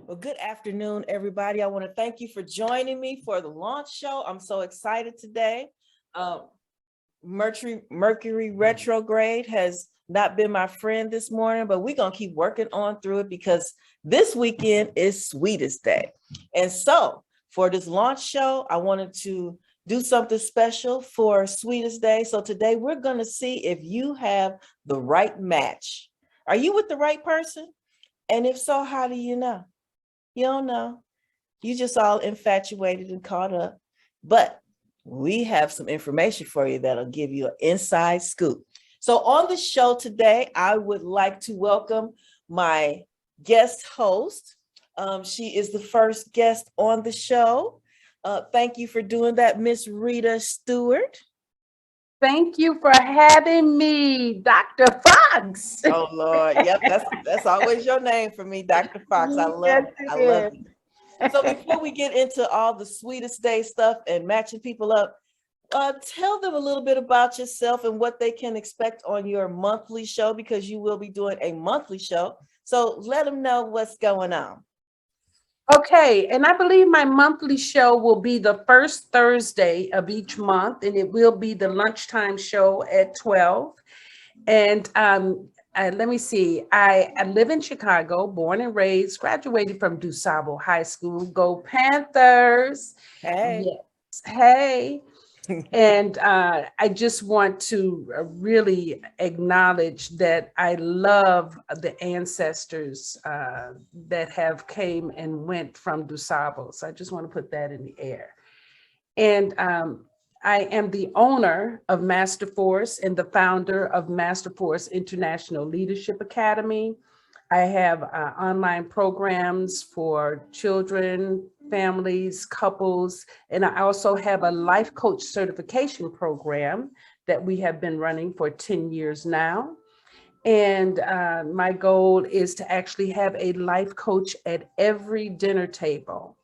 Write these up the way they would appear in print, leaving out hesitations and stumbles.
Well, good afternoon, everybody. I want to thank you for joining me for the launch show. I'm so excited today. Uh, Mercury retrograde has not been my friend this morning, but we're going to keep working on through it because this weekend is Sweetest Day. And so for this launch show, I wanted to do something special for Sweetest Day. So today we're going to see if you have the right match. Are you with the right person? And if so, how do you know? You don't know. You just all infatuated and caught up. But we have some information for you that'll give you an inside scoop. So on the show today, I would like to welcome my guest host. She is the first guest on the show. Thank you for doing that, Miss Rita Stewart. Thank you for having me, Dr. Fox. Oh Lord, yep, that's always your name for me, Dr. Fox. I love Yes, it. I it love is. it. So before we get into all the Sweetest Day stuff and matching people up, tell them a little bit about yourself and what they can expect on your monthly show, because you will be doing a monthly show. So let them know what's going on. Okay, and I believe my monthly show will be the first Thursday of each month, and it will be the lunchtime show at 12. And let me see, I live in Chicago, born and raised, graduated from DuSable High School. Go Panthers. Hey. Yes. Hey. And I just want to really acknowledge that I love the ancestors that have came and went from DuSable. So I just want to put that in the air. And I am the owner of Master Force and the founder of Master Force International Leadership Academy. I have online programs for children, families, couples, and I also have a life coach certification program that we have been running for 10 years now. And my goal is to actually have a life coach at every dinner table.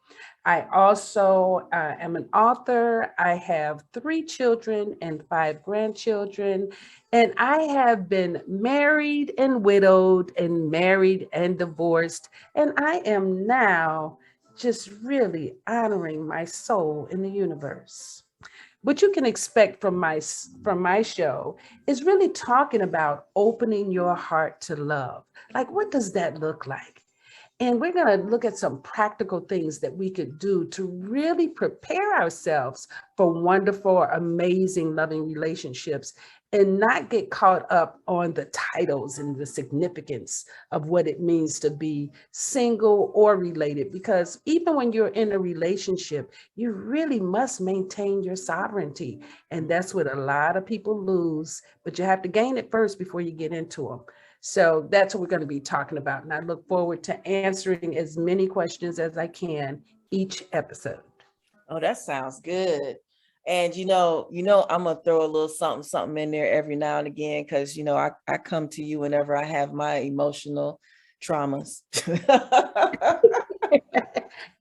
I also am an author. I have 3 children and 5 grandchildren. And I have been married and widowed and married and divorced. And I am now just really honoring my soul in the universe. What you can expect from my show is really talking about opening your heart to love. Like, what does that look like? And we're going to look at some practical things that we could do to really prepare ourselves for wonderful, amazing, loving relationships and not get caught up on the titles and the significance of what it means to be single or related. Because even when you're in a relationship, you really must maintain your sovereignty. And that's what a lot of people lose, but you have to gain it first before you get into them. So that's what we're going to be talking about. And I look forward to answering as many questions as I can each episode. Oh, that sounds good. And I'm gonna throw a little something in there every now and again, because I come to you whenever I have my emotional traumas.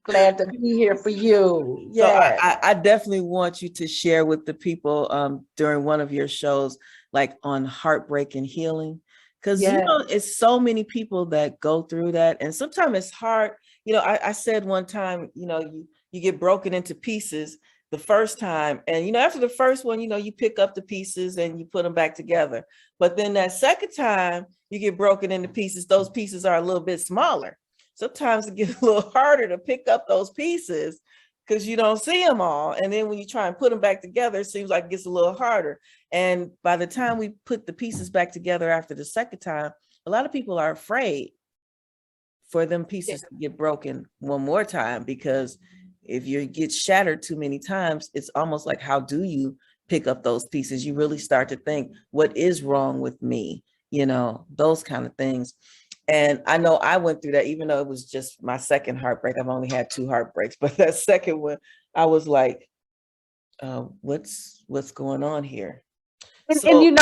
Glad to be here for you. So Yeah. I definitely want you to share with the people during one of your shows, like on heartbreak and healing, because Yeah. it's so many people that go through that, and sometimes it's hard. I said one time, you get broken into pieces the first time, and after the first one, you pick up the pieces and you put them back together. But then that second time you get broken into pieces, those pieces are a little bit smaller. Sometimes it gets a little harder to pick up those pieces because you don't see them all. And then when you try and put them back together, it seems like it gets a little harder. And by the time we put the pieces back together after the second time, a lot of people are afraid for them pieces to get broken one more time, because if you get shattered too many times, it's almost like, how do you pick up those pieces? You really start to think, what is wrong with me? Those kind of things. And I know I went through that, even though it was just my second heartbreak. I've only had 2 heartbreaks, but that second one, I was like, what's going on here? And So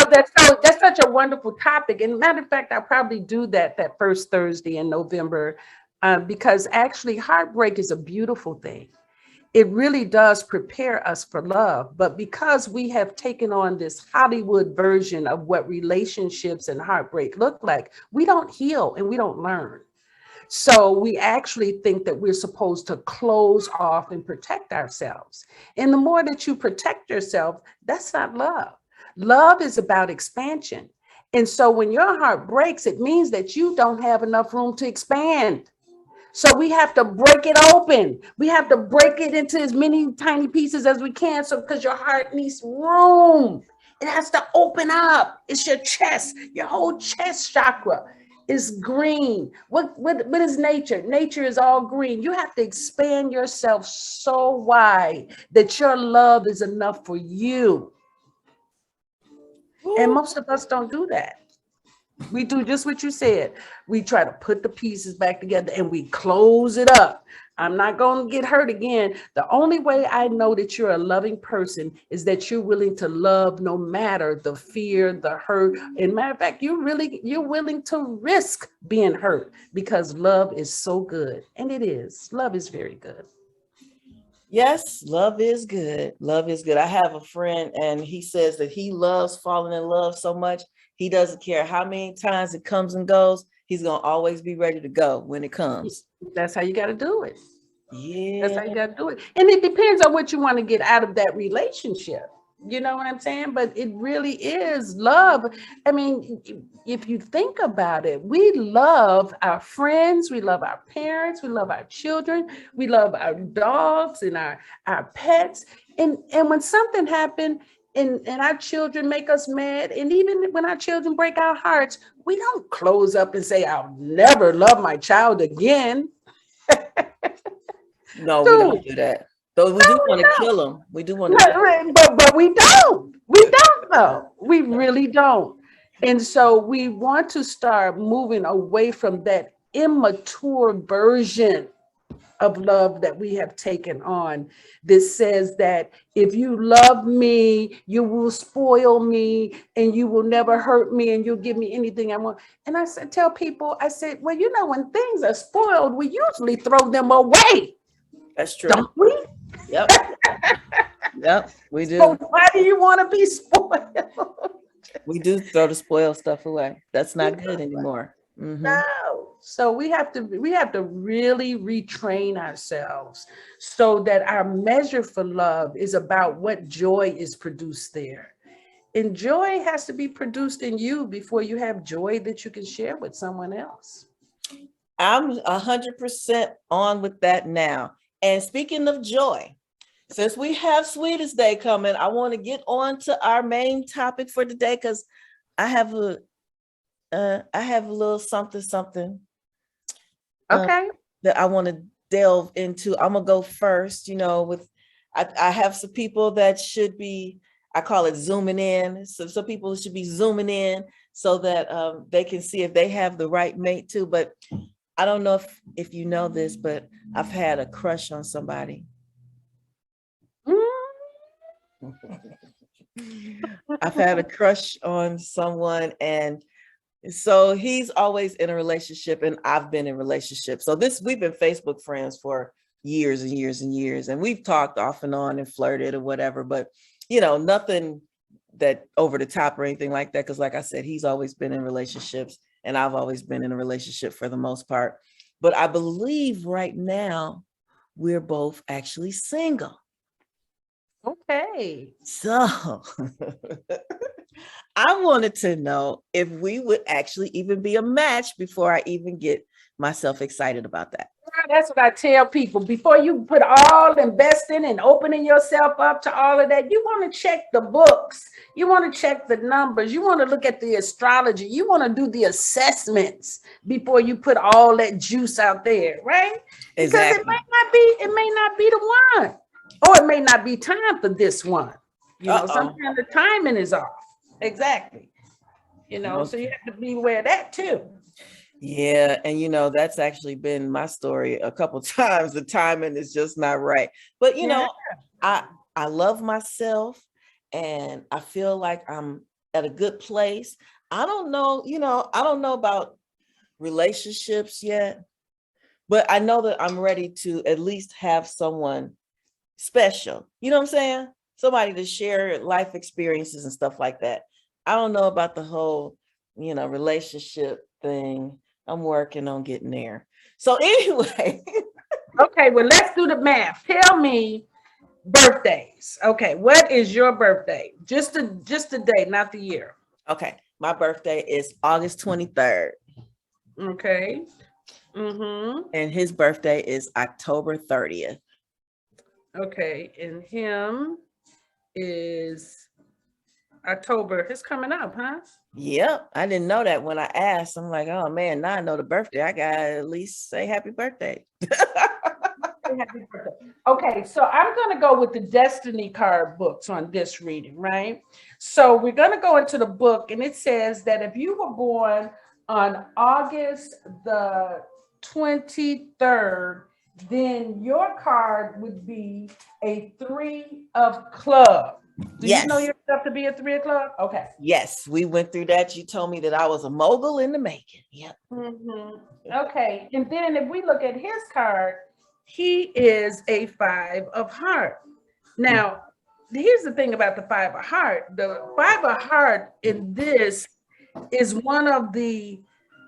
that's such a wonderful topic. And matter of fact, I'll probably do that first Thursday in November, because actually heartbreak is a beautiful thing. It really does prepare us for love. But because we have taken on this Hollywood version of what relationships and heartbreak look like, we don't heal and we don't learn. So we actually think that we're supposed to close off and protect ourselves. And the more that you protect yourself, that's not love. Love is about expansion. And so when your heart breaks, it means that you don't have enough room to expand. So we have to break it open. We have to break it into as many tiny pieces as we can. So because your heart needs room, it has to open up. It's your chest, your whole chest chakra is green. What is nature? Nature is all green. You have to expand yourself so wide that your love is enough for you. And most of us don't do that. We do just what you said. We try to put the pieces back together and we close it up. I'm not going to get hurt again. The only way I know that you're a loving person is that you're willing to love no matter the fear, the hurt. And matter of fact, you're willing to risk being hurt because love is so good. And it is. Love is very good. Yes, love is good. Love is good. I have a friend and he says that he loves falling in love so much. He doesn't care how many times it comes and goes. He's going to always be ready to go when it comes. That's how you got to do it. Yeah. That's how you got to do it. And it depends on what you want to get out of that relationship. You know what I'm saying? But it really is love. I mean, if you think about it, we love our friends, we love our parents, we love our children, we love our dogs and our pets. And when something happened and our children make us mad, and even when our children break our hearts, we don't close up and say, I'll never love my child again. No, we don't do that. Though we do want to kill them. We do want to. But we don't. We don't though. We really don't. And so we want to start moving away from that immature version of love that we have taken on. This says that if you love me, you will spoil me and you will never hurt me and you'll give me anything I want. And I said, tell people, I said, well, you know, when things are spoiled, we usually throw them away. That's true. Don't we? Yep. Yep, we do. So why do you want to be spoiled? We do throw the spoiled stuff away. That's not good anymore. Mm-hmm. No. So we have to really retrain ourselves so that our measure for love is about what joy is produced there. And joy has to be produced in you before you have joy that you can share with someone else. I'm 100% on with that now. And speaking of joy, since we have Sweetest Day coming, I want to get on to our main topic for today because I have a little something. Okay. That I want to delve into. I'm gonna go first. You know, I have some people that should be. I call it zooming in. So some people should be zooming in so that they can see if they have the right mate too. But I don't know if you know this, but I've had a crush on somebody. I've had a crush on someone, and so he's always in a relationship and I've been in relationships. So we've been Facebook friends for years and years and years. And we've talked off and on and flirted or whatever, but you know, nothing that over the top or anything like that. Cause like I said, he's always been in relationships and I've always been in a relationship for the most part. But I believe right now we're both actually single. Okay. So I wanted to know if we would actually even be a match before I even get myself excited about that. That's what I tell people. Before you put all investing and opening yourself up to all of that, you want to check the books. You want to check the numbers. You want to look at the astrology. You want to do the assessments before you put all that juice out there, right? Because it may not be the one. Or it may not be time for this one. You know, sometimes the timing is off. Exactly. You know, so you have to be aware of that too. Yeah. And you know, that's actually been my story a couple times. The timing is just not right. But you know, I love myself and I feel like I'm at a good place. I don't know, I don't know about relationships yet, but I know that I'm ready to at least have someone special. You know what I'm saying? Somebody to share life experiences and stuff like that. I don't know about the whole, relationship thing. I'm working on getting there. So anyway, Okay, well, let's do the math. Tell me birthdays. Okay, what is your birthday? Just the day, not the year. okay, my birthday is August 23rd, Okay. Mm-hmm. and his birthday is October 30th. Okay, and him is October. It's coming up, huh? Yep, I didn't know that when I asked. I'm like, oh man, now I know the birthday. I gotta at least say happy birthday. Happy birthday. Okay, so I'm going to go with the Destiny card books on this reading, right? So we're going to go into the book, and it says that if you were born on August the 23rd, then your card would be a 3 of club. Do you know Yes, yourself to be a 3 of club? Okay. yes, we went through that. You told me that I was a mogul in the making. Yep. Mhm. Okay, and then if we look at his card, he is a 5 of heart. Now, here's the thing about the 5 of heart. The 5 of heart in this is one of the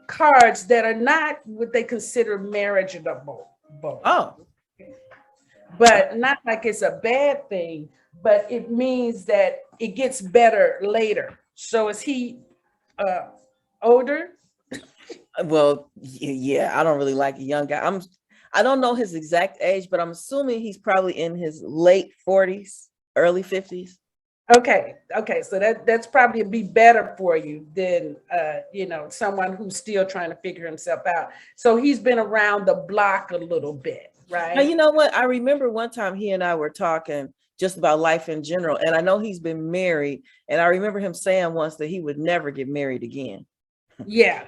cards that are not what they consider marriageable, Oh, but not like it's a bad thing, but it means that it gets better later. So is he uh, older? well, yeah, I don't really like a young guy. I don't know his exact age, but I'm assuming he's probably in his late 40s, early 50s. Okay, so that's probably be better for you than someone who's still trying to figure himself out. So he's been around the block a little bit, Now, right? you know what? I remember one time he and I were talking just about life in general, and I know he's been married, and I remember him saying once that he would never get married again. Yeah,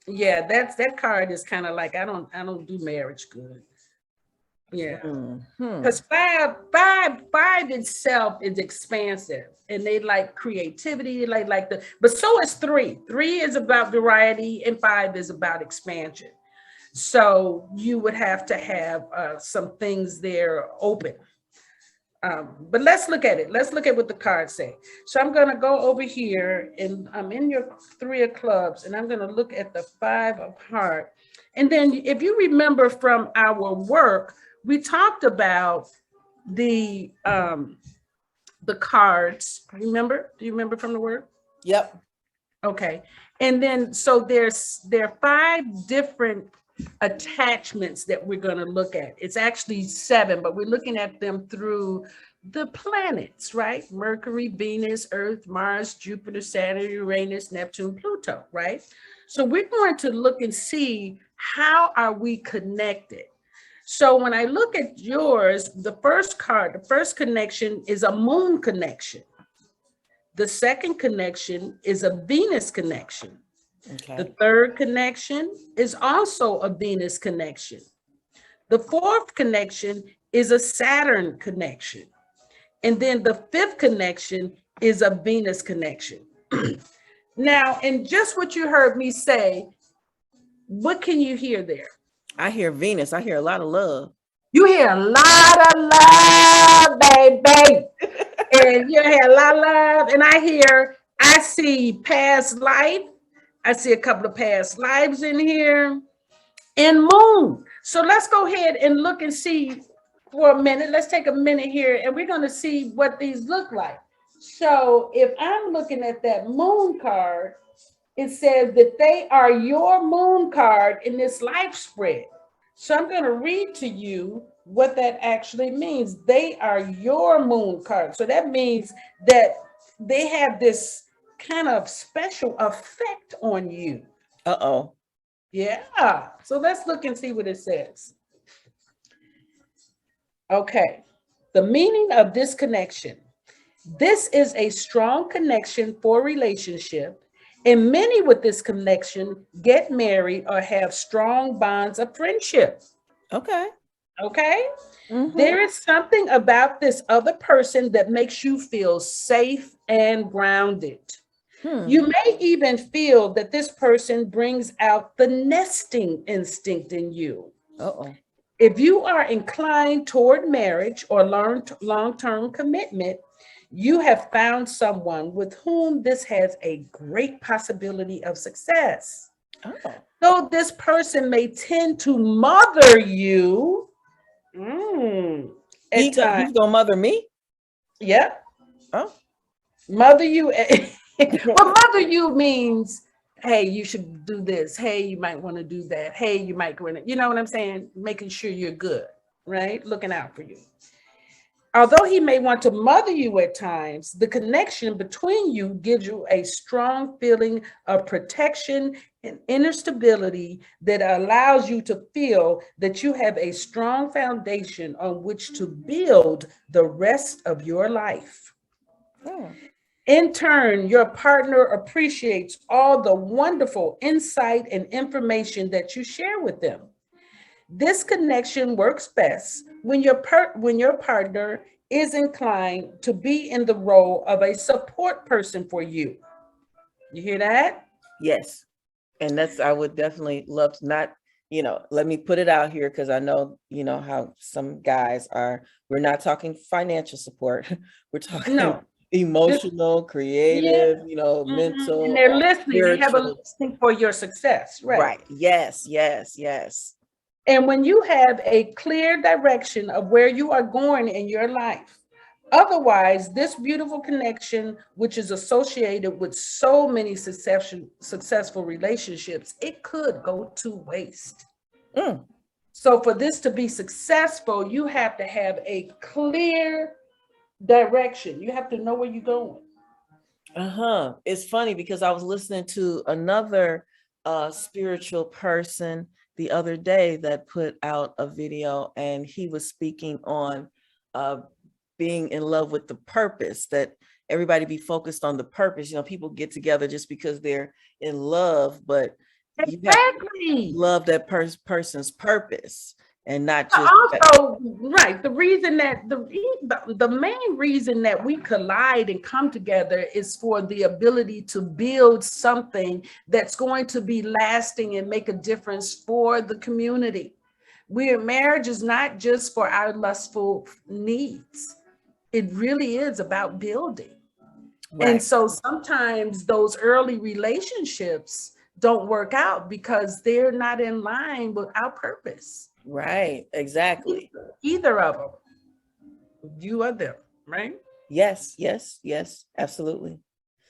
yeah. That card is kind of like I don't do marriage good. Yeah. Hmm. Because five itself is expansive, and they like creativity, but so is three. Three is about variety, and five is about expansion. So you would have to have some things there open. But let's look at it. Let's look at what the cards say. So I'm going to go over here, and I'm in your 3 of clubs, and I'm going to look at the 5 of heart. And then if you remember from our work, we talked about the cards. Remember? Do you remember from the work? Yep. Okay. And then so there are 5 different attachments that we're going to look at. It's actually 7, but we're looking at them through the planets, right? Mercury, Venus, Earth, Mars, Jupiter, Saturn, Uranus, Neptune, Pluto, right? So we're going to look and see how are we connected. So when I look at yours, the first connection is a moon connection. The second connection is a Venus connection. Okay. The third connection is also a Venus connection. The fourth connection is a Saturn connection. And then the fifth connection is a Venus connection. Now, and just what you heard me say, what can you hear there? I hear Venus. I hear a lot of love. You hear a lot of love, baby. And you hear a lot of love. And I see past life. I see a couple of past lives in here. And moon. So let's go ahead and look and see for a minute. Let's take a minute here, and we're going to see what these look like. So if I'm looking at that moon card, it says that they are your moon card in this life spread. So I'm going to read to you what that actually means. They are your moon card. So that means that they have this kind of special effect on you. Uh-oh. Yeah. So let's look and see what it says. Okay. The meaning of this connection. This is a strong connection for relationship, and many with this connection get married or have strong bonds of friendship. Okay. Okay. Mhm. There is something about this other person that makes you feel safe and grounded. You may even feel that this person brings out the nesting instinct in you. Uh-oh. If you are inclined toward marriage or long-term commitment, you have found someone with whom this has a great possibility of success. Oh, Though this person may tend to mother you at times. he's gonna mother me. Yeah, Oh. mother you. Well, mother you means, hey, you should do this. Hey, you might want to do that. Hey, you might want to, you know what I'm saying? Making sure you're good, right? Looking out for you. Although he may want to mother you at times, the connection between you gives you a strong feeling of protection and inner stability that allows you to feel that you have a strong foundation on which to build the rest of your life. Hmm. In turn, your partner appreciates all the wonderful insight and information that you share with them. This connection works best when your partner is inclined to be in the role of a support person for you. You hear that? Yes. And I would definitely love to not, let me put it out here because I know, how some guys are. We're not talking financial support. We're talking No. This, emotional, yeah. creative, And mental, they're listening. They have a spiritual. listening for your success, right? Right. Yes, yes, yes. And when you have a clear direction of where you are going in your life, otherwise, this beautiful connection, which is associated with so many successful relationships, it could go to waste. Mm. So, for this to be successful, you have to have a clear direction. You have to know where you're going. Uh-huh. It's funny because I was listening to another spiritual person the other day that put out a video, and he was speaking on uh being in love with the purpose, that everybody be focused on the purpose. People get together just because they're in love, but you have to Exactly. love that person's purpose and not just Also, right, the main reason that we collide and come together is for the ability to build something that's going to be lasting and make a difference for the community. Marriage is not just for our lustful needs. It really is about building. And right, so sometimes those early relationships don't work out because they're not in line with our purpose. right, exactly. Either of them, you or them, right? Yes, yes, yes, absolutely.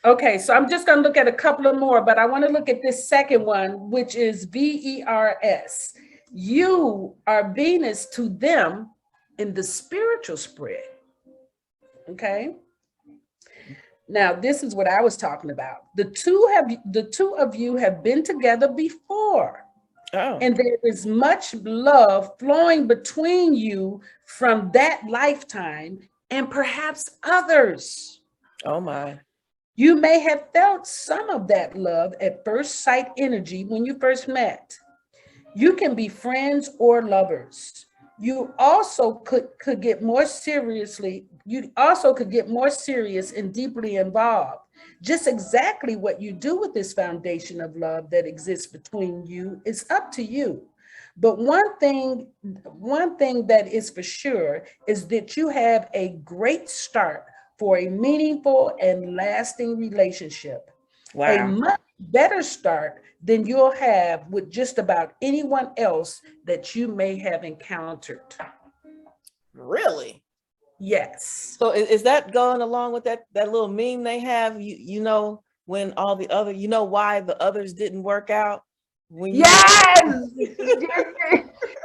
Okay, so I'm just going to look at a couple of more, but I want to look at this second one, which is VERS. You are Venus to them in the spiritual spread. Okay. Now, this is what I was talking about. The two of you have been together before. Oh, And there is much love flowing between you from that lifetime and perhaps others. oh my. You may have felt some of that love at first sight energy when you first met. You can be friends or lovers. You also could get more serious and deeply involved. Just exactly what you do with this foundation of love that exists between you is up to you. But one thing that is for sure is that you have a great start for a meaningful and lasting relationship. A Wow. much better start than you'll have with just about anyone else that you may have encountered. Really? Yes. So is that going along with that little meme they have? When all the other, why the others didn't work out? When you Yes.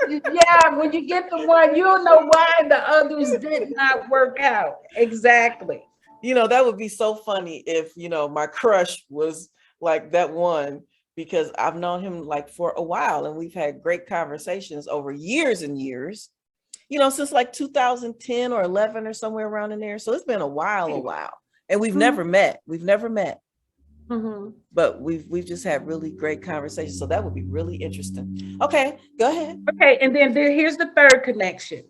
Yeah, when you get the one, you'll know why the others did not work out. Exactly. that would be so funny if, my crush was like that one, because I've known him like for a while and we've had great conversations over years and years, since like 2010 or 11 or somewhere around in there. So it's been a while. And we've Mhm. never met. We've never met. Mhm. But we've just had really great conversations. So that would be really interesting. Okay, go ahead. Okay, and then here's the third connection.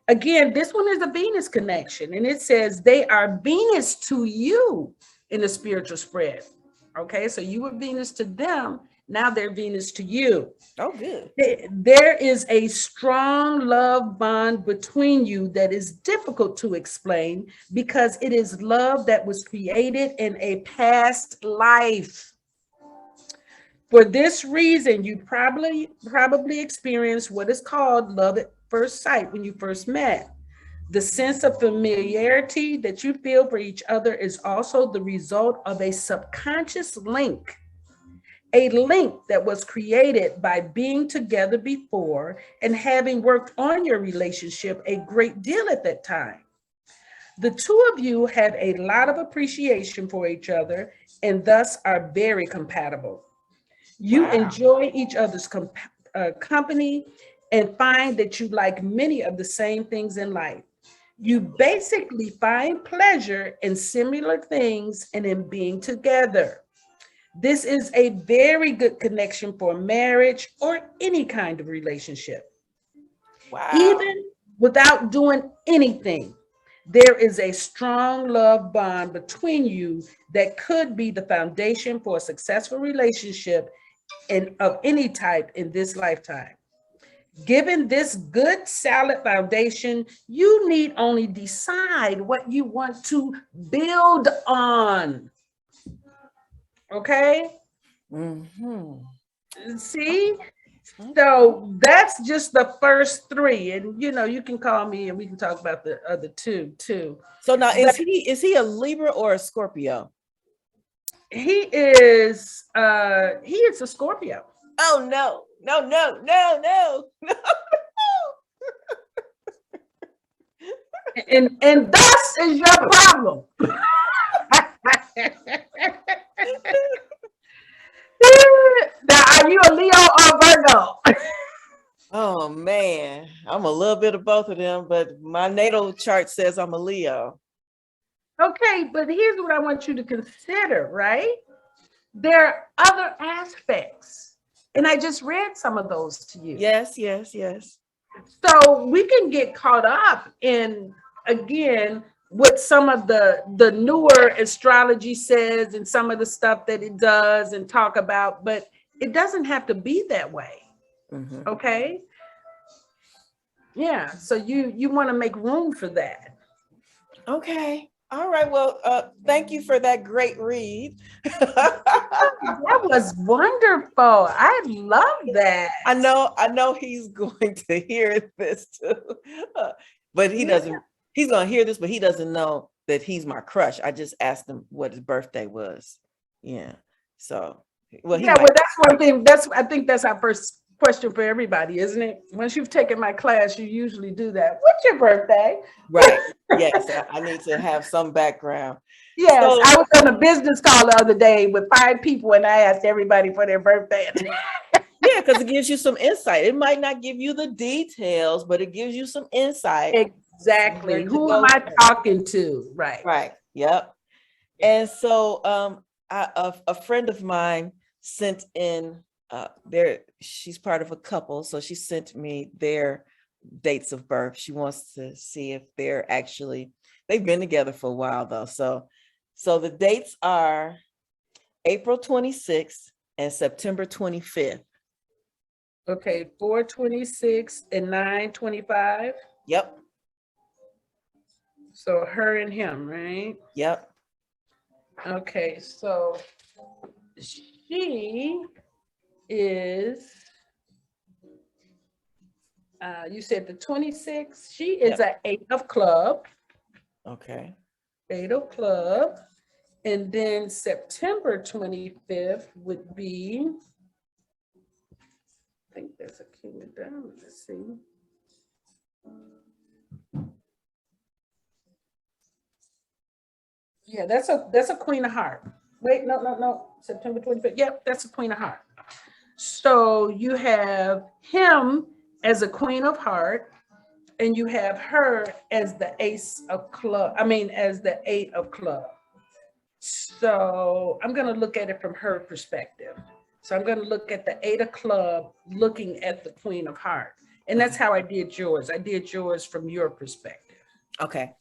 Again, this one is a Venus connection, and it says they are Venus to you in the spiritual spread. Okay, so you were Venus to them, now they're Venus to you. Oh, good. There is a strong love bond between you that is difficult to explain because it is love that was created in a past life. For this reason, you probably experienced what is called love at first sight when you first met. The sense of familiarity that you feel for each other is also the result of a subconscious link, a link that was created by being together before and having worked on your relationship a great deal at that time. The two of you have a lot of appreciation for each other and thus are very compatible. You Wow. enjoy each other's company and find that you like many of the same things in life. You basically find pleasure in similar things and in being together. This is a very good connection for marriage or any kind of relationship. Wow. Even without doing anything, there is a strong love bond between you that could be the foundation for a successful relationship of any type in this lifetime. Given this good, solid foundation, you need only decide what you want to build on. Okay? Mm-hmm. See? So that's just the first three. And you can call me and we can talk about the other two too. So now But is he a Libra or a Scorpio? he is a Scorpio. Oh no, no, no, no, no, no. And thus is your problem. Now, are you a Leo or Virgo? Oh man, I'm a little bit of both of them, but my natal chart says I'm a Leo. Okay, but here's what I want you to consider, right? There are other aspects, and I just read some of those to you. Yes, yes, yes. So we can get caught up in, again, what some of the newer astrology says and some of the stuff that it does and talk about, but it doesn't have to be that way. Mm-hmm. Okay. Yeah. So you want to make room for that. Okay. All right. Well, thank you for that great read. That was wonderful. I love that. I know he's going to hear this too. But he doesn't, he's gonna hear this, but he doesn't know that he's my crush. I just asked him what his birthday was. Yeah. So well, Yeah, well, that's one thing. I think that's our first question for everybody, isn't it? Once you've taken my class, you usually do that. What's your birthday? Right. Yes, I need to have some background. Yes, So, I was on a business call the other day with 5 people and I asked everybody for their birthday. yeah, because it gives you some insight. It might not give you the details, but it gives you some insight. Exactly. Who am I talking to? Right. Right. Yep. And so a friend of mine sent in she's part of a couple, so she sent me their dates of birth. She wants to see if they've been together for a while though. So the dates are April 26th and September 25th. Okay, 4/26 and 9/25. Yep. So her and him, right? Yep. Okay, so she is, you said the 26th. She is an 8 of club. Okay. 8 of club. And then September 25th would be, I think there's a king of diamonds. Let's see. Yeah, that's a queen of heart. Wait, no. September 25th. Yep, that's a queen of heart. So you have him as a queen of heart, and you have her as the ace of club. I mean, as the 8 of club. So I'm going to look at it from her perspective. So I'm going to look at the 8 of club, looking at the queen of heart. And that's how I did yours. I did yours from your perspective. Okay.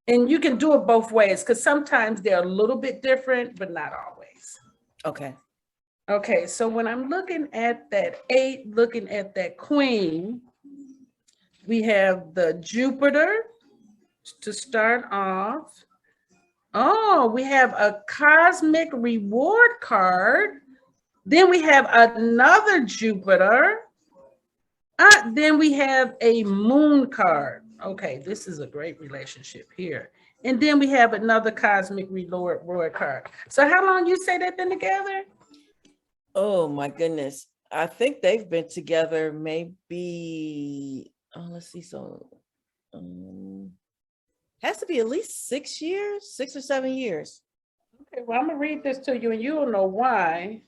And you can do it both ways because sometimes they're a little bit different, but not always. Okay. Okay, so when I'm looking at that 8, looking at that queen, we have the Jupiter to start off. Oh, we have a cosmic reward card Then we have another Jupiter. Then we have a moon card. Okay, this is a great relationship here. And then we have another cosmic reward card. So how long you say they've been together? Oh my goodness. I think they've been together maybe, let's see, so has to be at least 6 years, 6 or 7 years. Okay, well, I'm gonna read this to you and you'll know why.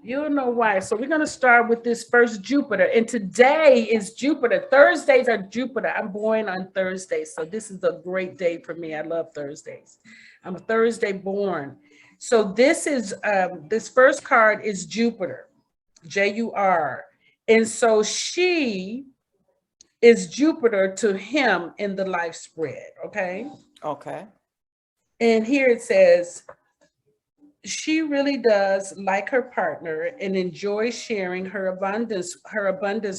You'll know why. So we're gonna start with this first Jupiter. And today is Jupiter. Thursdays are Jupiter. I'm born on Thursdays. So this is a great day for me. I love Thursdays. I'm a Thursday born. So this is this first card is Jupiter, Jur. And so she is Jupiter to him in the life spread. Okay. Okay. And here it says, she really does like her partner and enjoys sharing her abundance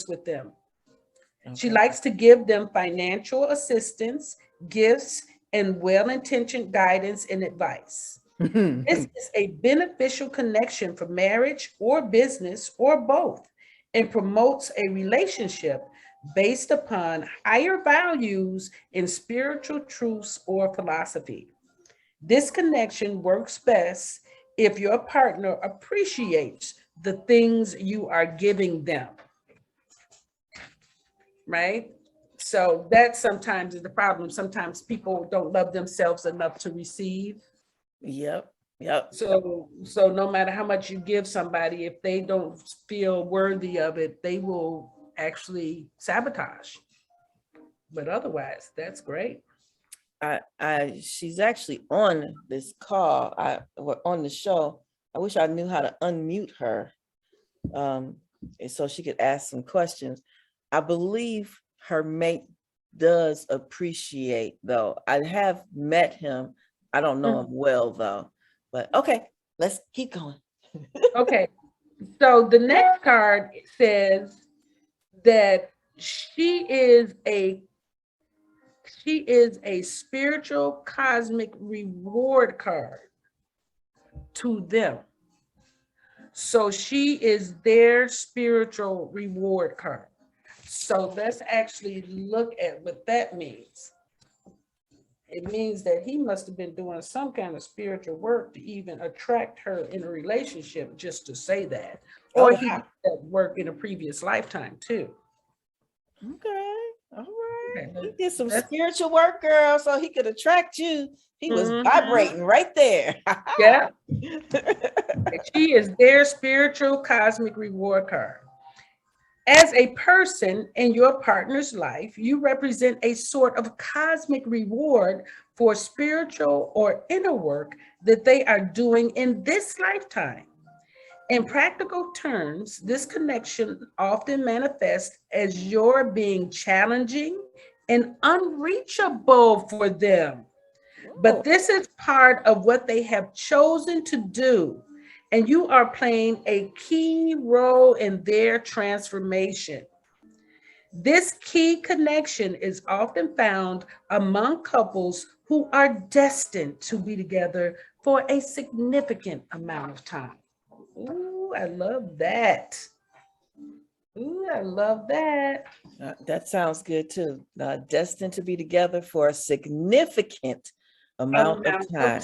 with them. Okay. She likes to give them financial assistance, gifts, and well-intentioned guidance and advice. This is a beneficial connection for marriage or business or both, and promotes a relationship based upon higher values in spiritual truths or philosophy. This connection works best if your partner appreciates the things you are giving them, right? So that sometimes is the problem. Sometimes people don't love themselves enough to receive. Yep. So no matter how much you give somebody, if they don't feel worthy of it, they will actually sabotage. But otherwise, that's great. She's actually on this call. On the show. I wish I knew how to unmute her, so she could ask some questions. I believe her mate does appreciate, though. I have met him. I don't know him well, though. But okay, let's keep going. Okay, so the next card says that she is a spiritual cosmic reward card to them. So she is their spiritual reward card. So let's actually look at what that means. It means that he must have been doing some kind of spiritual work to even attract her in a relationship, just to say that. Or he did that work in a previous lifetime too. Okay. All right. He did some spiritual work, girl, so he could attract you. He was vibrating right there. Yeah. She is their spiritual cosmic reward card. As a person in your partner's life, you represent a sort of cosmic reward for spiritual or inner work that they are doing in this lifetime. In practical terms, this connection often manifests as your being challenging and unreachable for them. But this is part of what they have chosen to do, and you are playing a key role in their transformation. This key connection is often found among couples who are destined to be together for a significant amount of time. Ooh, I love that. Ooh, I love that. That sounds good too. Destined to be together for a significant amount of time.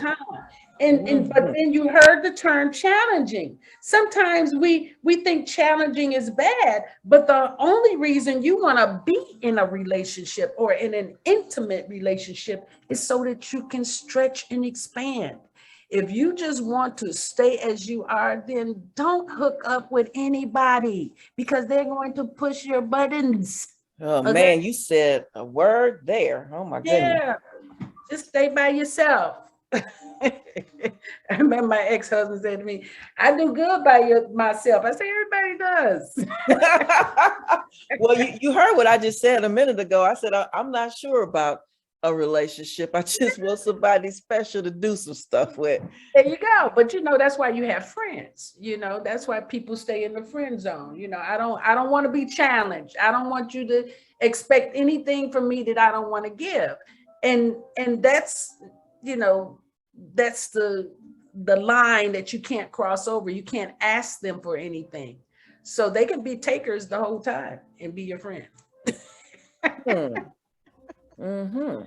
But then you heard the term challenging. Sometimes we think challenging is bad, but the only reason you want to be in a relationship or in an intimate relationship is so that you can stretch and expand. If you just want to stay as you are, then don't hook up with anybody, because they're going to push your buttons. Oh, okay? Man, you said a word there. Oh my goodness. Yeah, just stay by yourself. I remember my ex-husband said to me, I do good by myself. I say, everybody does. Well, you heard what I just said a minute ago. I said, I'm not sure about a relationship. I just want somebody special to do some stuff with. There you go. But that's why you have friends. That's why people stay in the friend zone. I don't want to be challenged. I don't want you to expect anything from me that I don't want to give. And that's, that's the the line that you can't cross over. You can't ask them for anything. So they can be takers the whole time and be your friend. Hmm. Mm-hmm. Okay.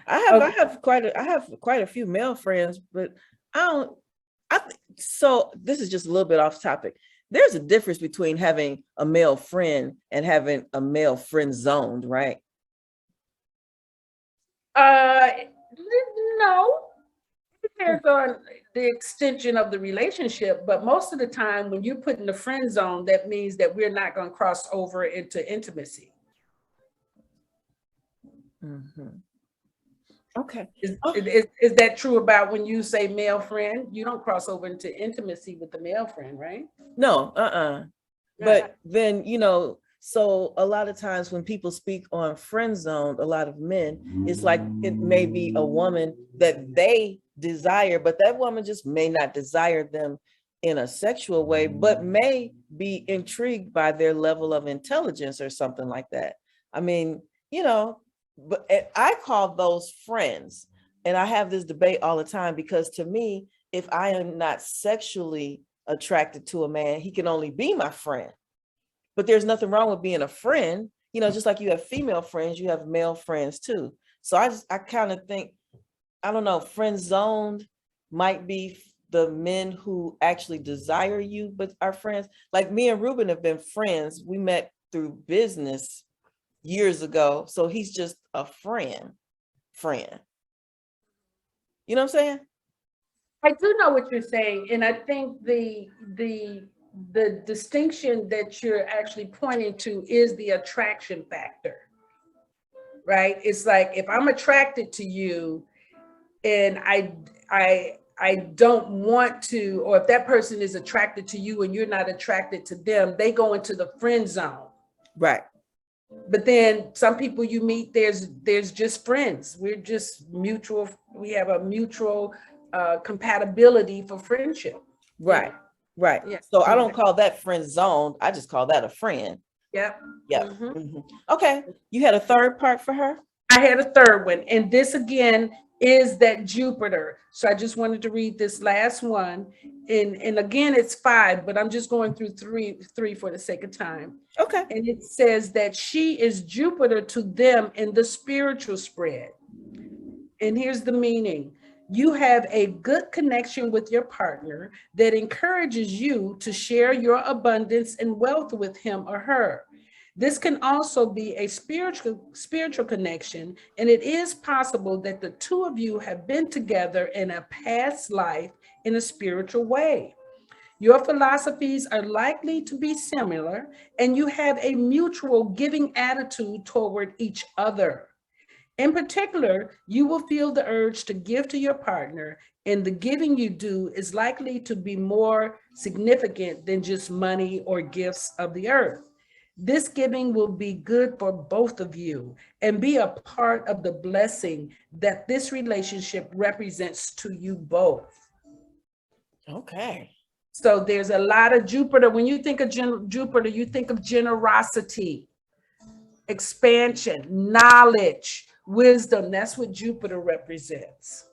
I have quite a few male friends, but I don't so this is just a little bit off topic. There's a difference between having a male friend and having a male friend zoned, right? Uh, no, it depends on the extension of the relationship. But most of the time, when you put in the friend zone, that means that we're not going to cross over into intimacy. Mm-hmm. Okay. Is, Oh, is that true about when you say male friend? You don't cross over into intimacy with the male friend, right? no, Yeah. but then, so a lot of times when people speak on friend zone, a lot of men, it's like it may be a woman that they desire, but that woman just may not desire them in a sexual way, but may be intrigued by their level of intelligence or something like that. I mean, you know, but I call those friends. And I have this debate all the time because to me, if I am not sexually attracted to a man, he can only be my friend. But there's nothing wrong with being a friend. Just like you have female friends, you have male friends too. So I kind of think, I don't know, friend zoned might be the men who actually desire you, but are friends. Like me and Ruben have been friends. We met through business years ago. So he's just a friend. You know what I'm saying? I do know what you're saying, and I think the distinction that you're actually pointing to is the attraction factor, right? It's like if I'm attracted to you and I don't want to, or if that person is attracted to you and you're not attracted to them, they go into the friend zone. Right. But then some people you meet, there's just friends. We're just mutual. We have a mutual compatibility for friendship. Yeah, Right. Right. yeah, So I don't exactly. call that friend zoned. I just call that a friend. Yep. Yep. Mhm. Okay. You had a third part for her? I had a third one, and this again is that Jupiter. So I just wanted to read this last one, and again it's five, but I'm just going through three for the sake of time. Okay. And it says that she is Jupiter to them in the spiritual spread. And here's the meaning. You have a good connection with your partner that encourages you to share your abundance and wealth with him or her. This can also be a spiritual connection, and it is possible that the two of you have been together in a past life in a spiritual way. Your philosophies are likely to be similar, and you have a mutual giving attitude toward each other. In particular, you will feel the urge to give to your partner, and the giving you do is likely to be more significant than just money or gifts of the earth. This giving will be good for both of you and be a part of the blessing that this relationship represents to you both. Okay. So there's a lot of Jupiter. When you think of Jupiter, you think of generosity, expansion, knowledge, wisdom. That's what Jupiter represents.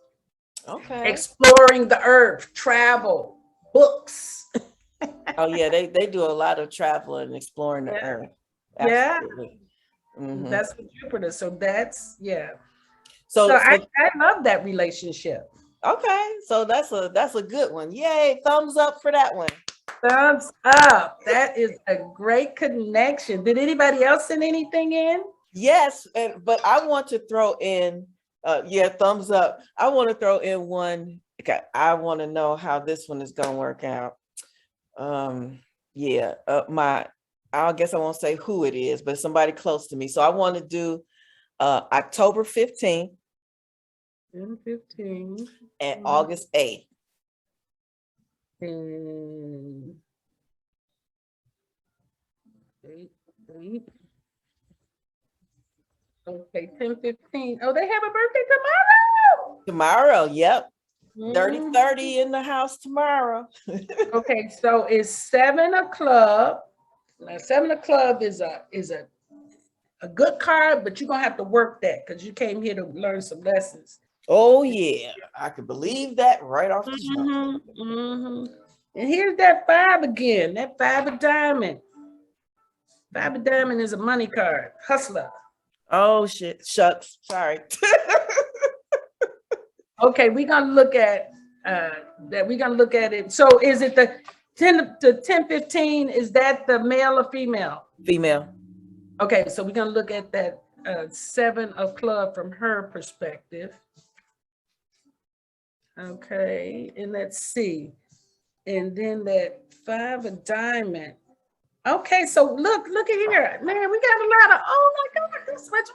Okay. Exploring the earth, travel, books. Oh yeah, they do a lot of traveling and exploring the Yeah, earth. yeah, Absolutely. Hmm. that's what Jupiter. So that's, yeah. So So I love that relationship. okay, so that's a good one. Yay, thumbs up for that one. Thumbs up. That is a great connection. Did anybody else send anything in? Yes, but I want to throw in yeah, thumbs up. I want to throw in one. Okay, I want to know how this one is gonna work out. Yeah, I guess I won't say who it is, but somebody close to me. So I want to do October 15th 10, 15. and August 8th. And 8, 8. Okay, 10, 15. Oh, they have a birthday tomorrow. Tomorrow, yep. Dirty Mhm. 30 in the house tomorrow. Okay, so it's 7 o'clock. Now, 7 o'clock is a good card, but you're gonna have to work that because you came here to learn some lessons. Oh yeah, I could believe that right off the jump. And here's that 5 again, that 5 of diamond. 5 of diamond is a money card, hustler. Oh shit, shucks, sorry. Okay, we're gonna look at that. We're gonna look at it. So is it the 1015? Is that the male or female? Female. Okay, so we're gonna look at that 7 of club from her perspective. Okay, and let's see. And then that 5 of diamond. Okay, so look at here. Man, we got a lot of, oh my God, this much.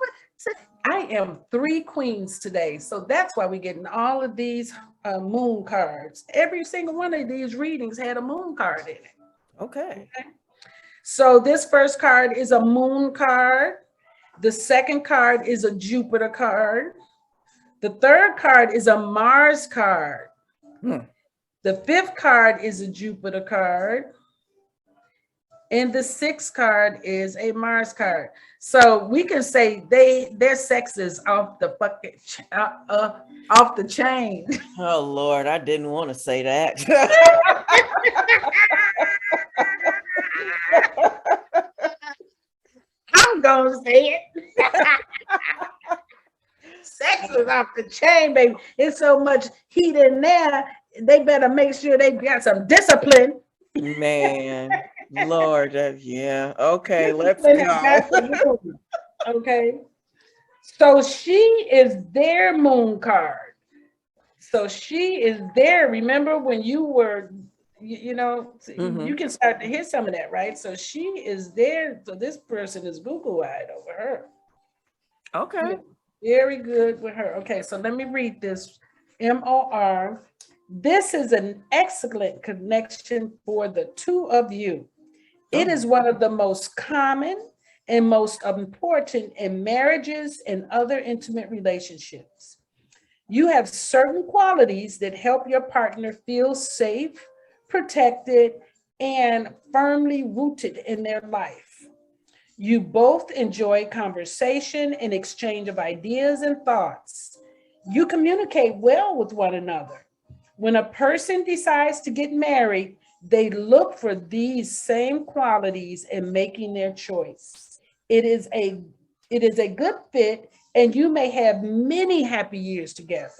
I am 3 queens today. So that's why we're getting all of these moon cards. Every single one of these readings had a moon card in it. Okay. So this first card is a moon card. The second card is a Jupiter card. The third card is a Mars card. The 5th card is a Jupiter card. And the 6th card is a Mars card. So we can say their sex is off the fucking off the chain. Oh Lord, I didn't want to say that. I'm gonna say it. Sex is off the chain, baby. It's so much heat in there. They better make sure they got some discipline. Man, Lord, yeah. Okay, let's go. Okay. So she is their moon card. So she is there. Remember when you were, you can start to hear some of that, right? So she is there. So this person is Google-eyed over her. Okay. Very good with her. Okay, so let me read this. MOR. This is an excellent connection for the 2 of you. It is one of the most common and most important in marriages and other intimate relationships. You have certain qualities that help your partner feel safe, protected, and firmly rooted in their life. You both enjoy conversation and exchange of ideas and thoughts. You communicate well with one another. When a person decides to get married, they look for these same qualities in making their choice. It is a good fit, and you may have many happy years together.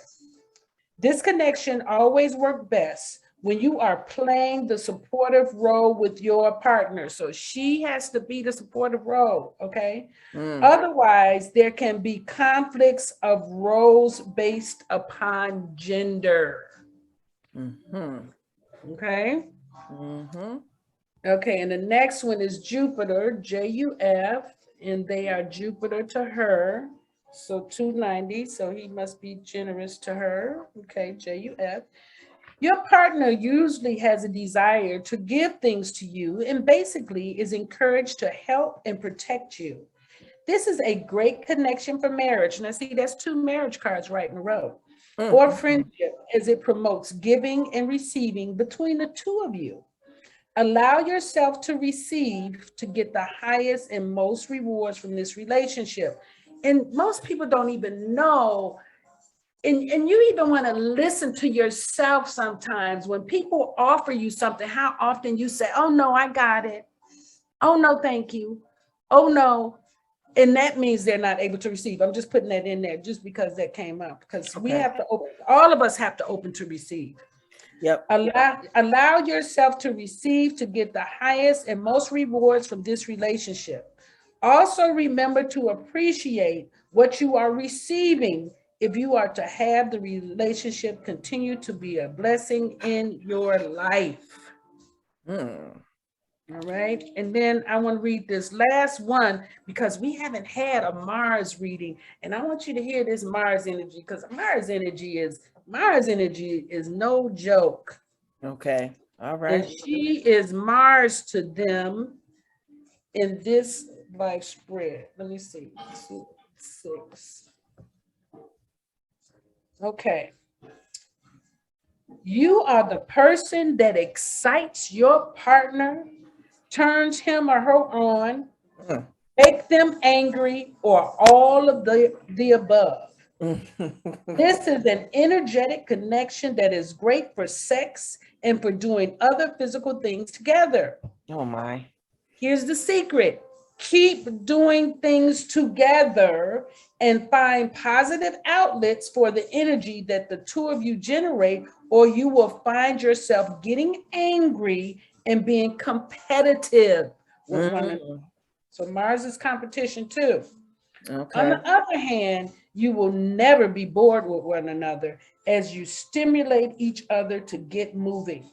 This connection always works best when you are playing the supportive role with your partner. So she has to be the supportive role, okay? Otherwise, there can be conflicts of roles based upon gender. Okay. Okay, and the next one is Jupiter, JUF, and they are Jupiter to her. So 290, so he must be generous to her. Okay, JUF. Your partner usually has a desire to give things to you and basically is encouraged to help and protect you. This is a great connection for marriage. Now, see, that's 2 marriage cards right in a row. Or friendship, as it promotes giving and receiving between the 2 of you. Allow yourself to receive to get the highest and most rewards from this relationship. And most people don't even know. And you even want to listen to yourself sometimes when people offer you something, how often you say, oh no, I got it. Oh no, thank you. Oh no. And that means they're not able to receive. I'm just putting that in there just because that came up, because we have to open, all of us have to open to receive. Yep. Allow yourself to receive to get the highest and most rewards from this relationship. Also remember to appreciate what you are receiving if you are to have the relationship continue to be a blessing in your life. All right, and then I want to read this last one because we haven't had a Mars reading, and I want you to hear this Mars energy, because Mars energy is no joke. Okay, all right. And she is Mars to them in this life spread. Let me see. 2, 6. Okay. You are the person that excites your partner, turns him or her on, make them angry, or all of the above. This is an energetic connection that is great for sex and for doing other physical things together. Oh my. Here's the secret. Keep doing things together and find positive outlets for the energy that the two of you generate, or you will find yourself getting angry and being competitive with one another. Mm, So Mars is competition too. On okay. the other hand, you will never be bored with one another as you stimulate each other to get moving.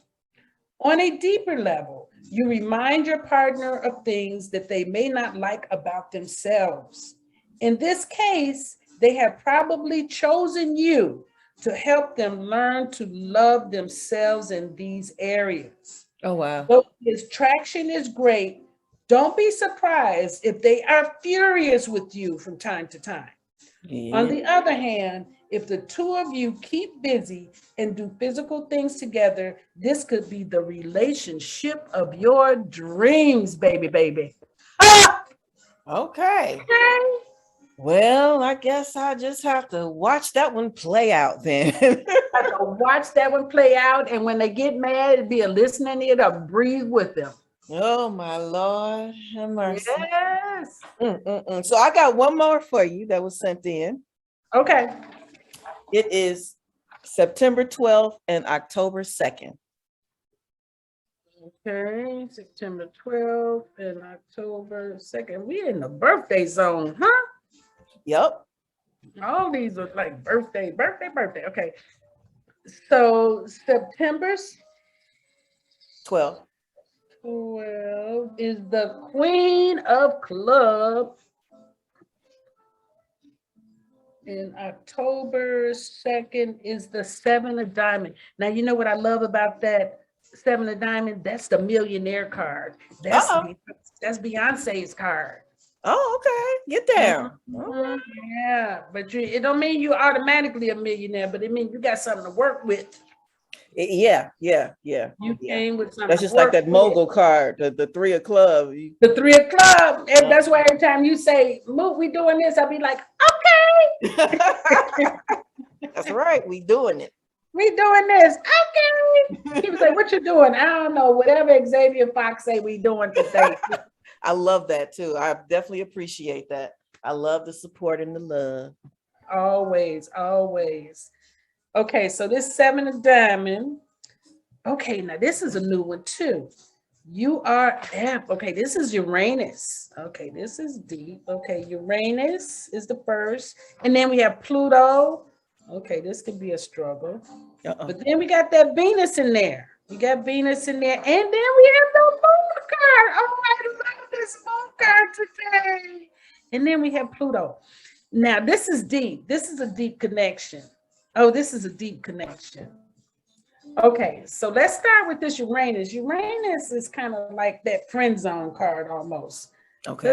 On a deeper level, you remind your partner of things that they may not like about themselves. In this case, they have probably chosen you to help them learn to love themselves in these areas. Oh wow. Though his traction is great, don't be surprised if they are furious with you from time to time. On Yeah. the other hand, if the two of you keep busy and do physical things together, this could be the relationship of your dreams, baby, baby. Ah, Okay. okay. Well, I guess I just have to watch that one play out then. I have to watch that one play out, and when they get mad, it'd be a listening ear to breathe with them. Oh my Lord, have mercy. Yes. So I got one more for you that was sent in. Okay. It is September 12th and October 2nd. Okay. September 12th and October 2nd. We in the birthday zone, huh? Yep. All these are like birthday, birthday, birthday. Okay. So September 12. 12 is the Queen of Club. And October 2nd is the Seven of Diamond. Now, you know what I love about that Seven of Diamond? That's the millionaire card. Uh-oh. That's Beyonce's card. Oh, okay. Get down. Okay. Yeah, but it don't mean you automatically a millionaire, but it means you got something to work with. Yeah. You came with something That's to just like work that with. mogul card, the 3 of club. The 3 of club. And that's why every time you say, "Moot, we doing this," I'll be like, "Okay." That's right. We doing it. We doing this. Okay. He was like, "What you doing?" "I don't know. Whatever Xavier Fox say we doing today." I love that too. I definitely appreciate that. I love the support and the love. Always, always. Okay, so this Seven of Diamond. Okay, now this is a new one too. You are F. Okay, this is Uranus. Okay, this is deep. Okay, Uranus is the first. And then we have Pluto. Okay, this could be a struggle. But then we got that Venus in there. We got Venus in there. And then we have the moon card. Oh, I love this moon card today. And then we have Pluto. Now, this is deep. This is a deep connection. Oh, this is a deep connection. Okay, so let's start with this Uranus. Uranus is kind of like that friend zone card almost. Okay.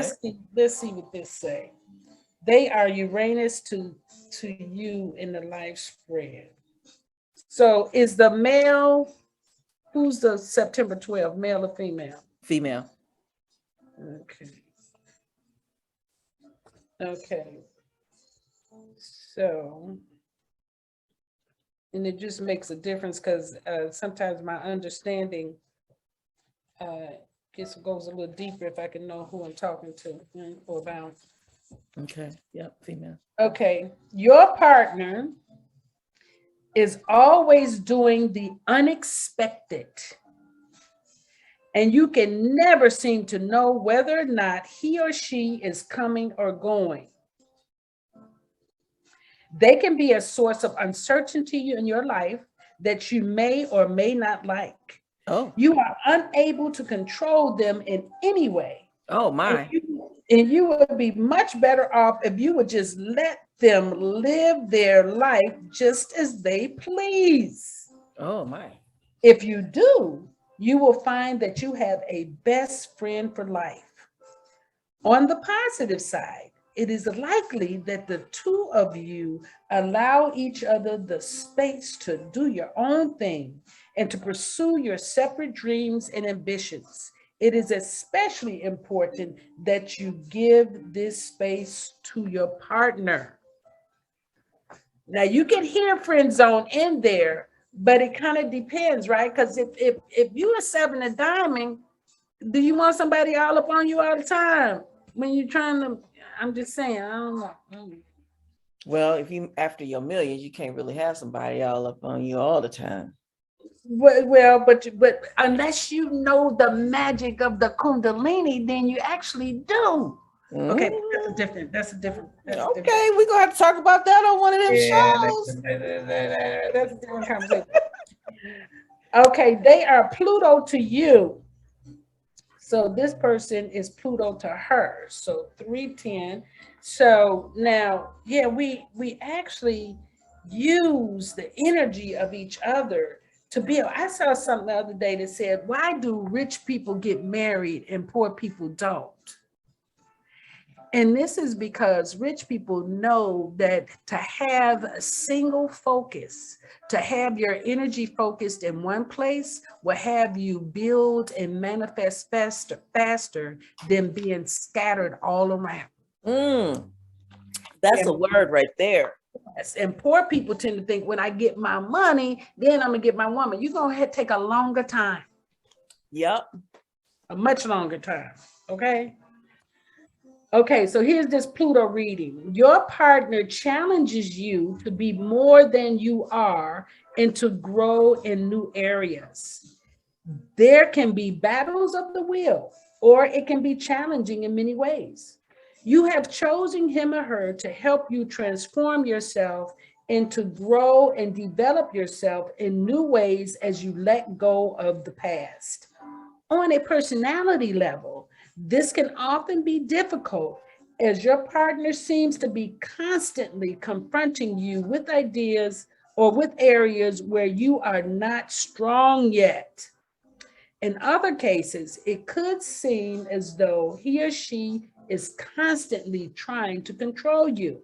Let's see what this say. They are Uranus to you in the life spread. So is the male, who's the September 12th, male or female? Female. Okay. So, and it just makes a difference because sometimes my understanding goes a little deeper if I can know who I'm talking to or about. Okay. Yep. Female. Okay. Your partner is always doing the unexpected, and you can never seem to know whether or not he or she is coming or going. They can be a source of uncertainty in your life that you may or may not like. Oh. You are unable to control them in any way. Oh my. And you would be much better off if you would just let them live their life just as they please. Oh my. If you do, you will find that you have a best friend for life. On the positive side, it is likely that the two of you allow each other the space to do your own thing and to pursue your separate dreams and ambitions. It is especially important that you give this space to your partner. Now you can hear friend zone in there, but it kind of depends, right? Because if you a seven of diamond, do you want somebody all up on you all the time when you're trying to? I'm just saying, I don't know. Well, if you after your millions, you can't really have somebody all up on you all the time. But unless you know the magic of the Kundalini, then you actually do. Okay, that's a different. Okay, we're gonna have to talk about that on one of them Yeah, shows. that's a different conversation. Okay, they are Pluto to you. So this person is Pluto to her. So 310. So now, yeah, we actually use the energy of each other to build. I saw something the other day that said, why do rich people get married and poor people don't? And this is because rich people know that to have a single focus, to have your energy focused in one place, will have you build and manifest faster than being scattered all around. That's a word right there. Yes. And poor people tend to think when I get my money, then I'm gonna get my woman. You're gonna take a longer time. Yep. A much longer time. Okay. Okay, so here's this Pluto reading. Your partner challenges you to be more than you are and to grow in new areas. There can be battles of the will, or it can be challenging in many ways. You have chosen him or her to help you transform yourself and to grow and develop yourself in new ways as you let go of the past. On a personality level, this can often be difficult as your partner seems to be constantly confronting you with ideas or with areas where you are not strong yet. In other cases, it could seem as though he or she is constantly trying to control you.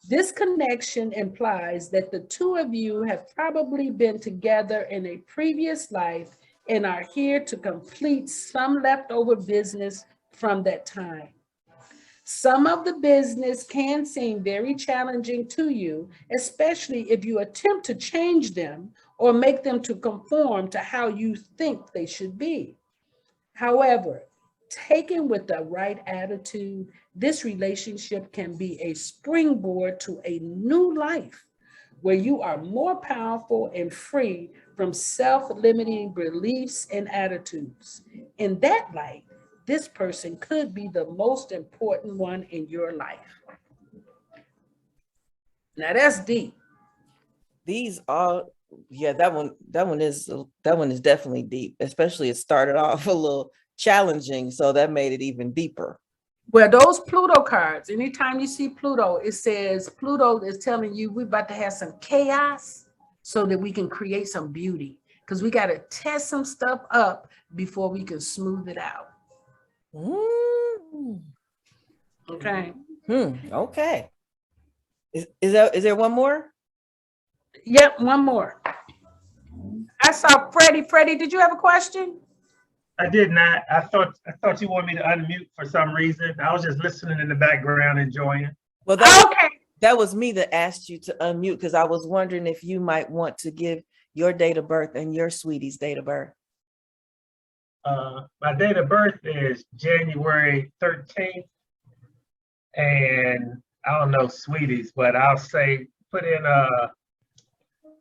This connection implies that the two of you have probably been together in a previous life and are here to complete some leftover business from that time. Some of the business can seem very challenging to you, especially if you attempt to change them or make them to conform to how you think they should be. However, taken with the right attitude, this relationship can be a springboard to a new life where you are more powerful and free from self-limiting beliefs and attitudes. In that light, this person could be the most important one in your life. Now that's deep. These are, yeah, that one is definitely deep, especially it started off a little challenging, so that made it even deeper. Well, those Pluto cards, anytime you see Pluto, it says Pluto is telling you we're about to have some chaos so that we can create some beauty, because we got to test some stuff up before we can smooth it out. Okay. Okay. Is there one more? Yep, one more. I saw Freddie. Freddie, did you have a question? I did not. I thought you wanted me to unmute for some reason. I was just listening in the background, enjoying. Well, that was me that asked you to unmute because I was wondering if you might want to give your date of birth and your sweetie's date of birth. My date of birth is January 13th, and I don't know sweeties, but I'll say put in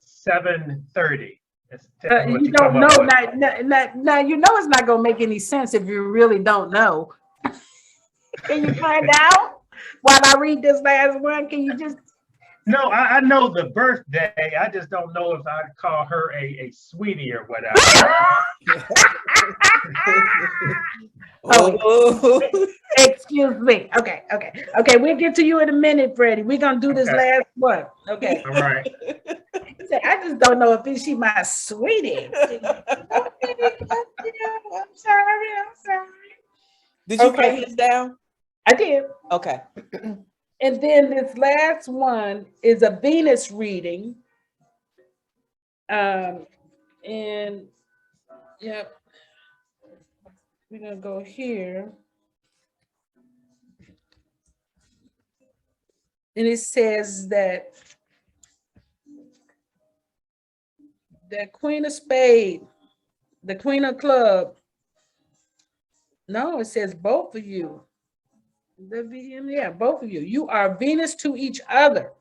7:30. You don't know. Now, you know it's not going to make any sense if you really don't know. Can you find out while I read this last one? Can you just? No, I know the birthday. I just don't know if I'd call her a sweetie or whatever. Oh, excuse me. Okay. We'll get to you in a minute, Freddie. We're going to do this last one. Okay. All right. I just don't know if she my sweetie. I'm sorry. Did you write this down? I did. Okay. And then this last one is a Venus reading. And yep, we're gonna go here. And it says that That Queen of Spade, the Queen of Club. No, it says both of you. Yeah, both of you. You are Venus to each other.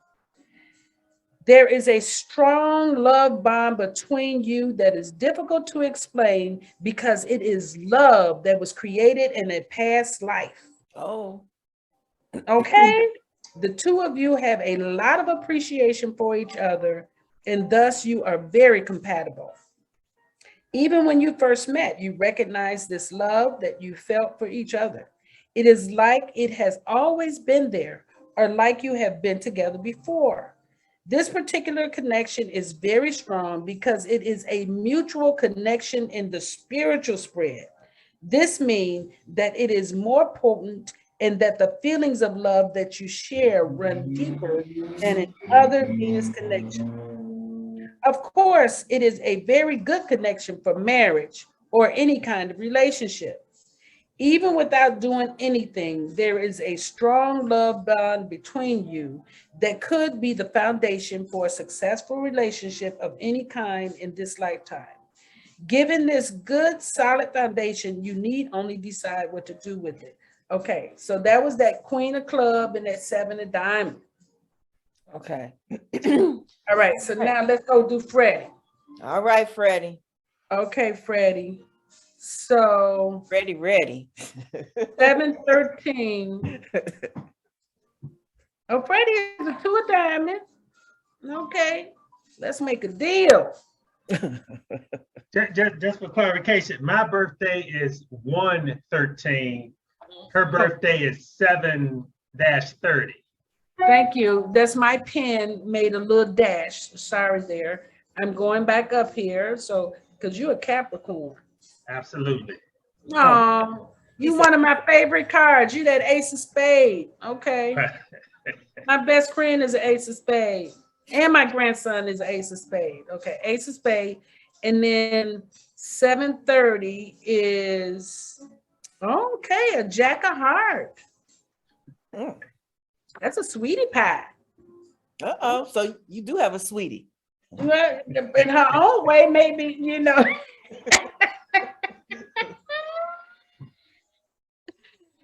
There is a strong love bond between you that is difficult to explain because it is love that was created in a past life. Oh. Okay? The two of you have a lot of appreciation for each other, and thus you are very compatible. Even when you first met, you recognized this love that you felt for each other. It is like it has always been there, or like you have been together before. This particular connection is very strong because it is a mutual connection in the spiritual spread. This means that it is more potent and that the feelings of love that you share run deeper than in other Venus connections. Of course, it is a very good connection for marriage or any kind of relationship. Even without doing anything, there is a strong love bond between you that could be the foundation for a successful relationship of any kind in this lifetime. Given this good, solid foundation, you need only decide what to do with it. Okay, so that was that Queen of Club and that Seven of Diamond. Okay. All right, so now let's go do Freddie. All right, Freddie. Okay, Freddie. So Ready. 713. Oh, Freddie is a 2 of diamond. Okay, let's make a deal. Just for clarification, my birthday is 113. Her birthday is 7-30. Thank you. That's my pen made a little dash. Sorry there. I'm going back up here. So, because you're a Capricorn. Absolutely. Oh, you one of my favorite cards. You that Ace of Spade. Okay. My best friend is an Ace of Spade. And my grandson is an Ace of Spade. Okay, Ace of Spade. And then 730 is, okay, a Jack of Heart. That's a sweetie pie. Uh-oh, so you do have a sweetie. Well, in her own way, maybe, you know.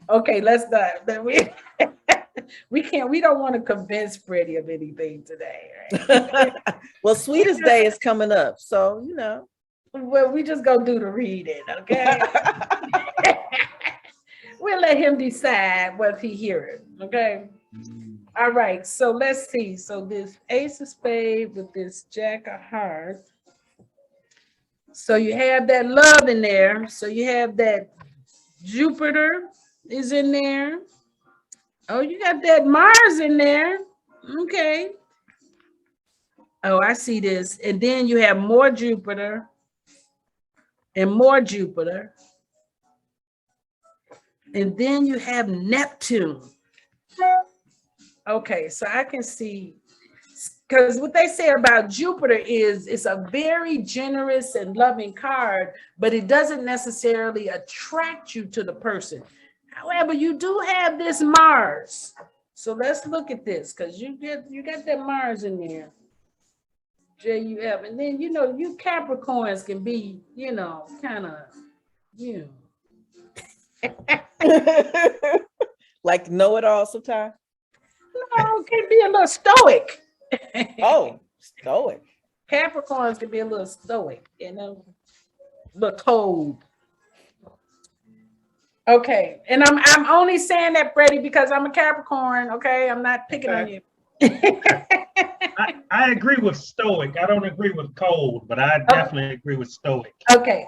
Okay, let's not. We don't want to convince Freddie of anything today, right? Well, Sweetest Day is coming up, so you know. Well, we just gonna do the reading, okay? We'll let him decide what he hears, okay? All right, so let's see. So this Ace of Spades with this Jack of Hearts. So you have that love in there. So you have that Jupiter is in there. Oh, you got that Mars in there. Okay. Oh, I see this. And then you have more Jupiter and more Jupiter. And then you have Neptune. Okay, so I can see, because what they say about Jupiter is it's a very generous and loving card, but it doesn't necessarily attract you to the person. However, you do have this Mars. So let's look at this, because you got that Mars in there. JUF. And then, you know, you Capricorns can be, you know, kind of, you know. Like know-it-all sometimes. No, can be a little stoic. Oh, stoic. Capricorns can be a little stoic, you know, a little cold. Okay, and I'm only saying that, Freddie, because I'm a Capricorn. Okay, I'm not picking on you. I agree with stoic. I don't agree with cold, but I definitely agree with stoic. Okay.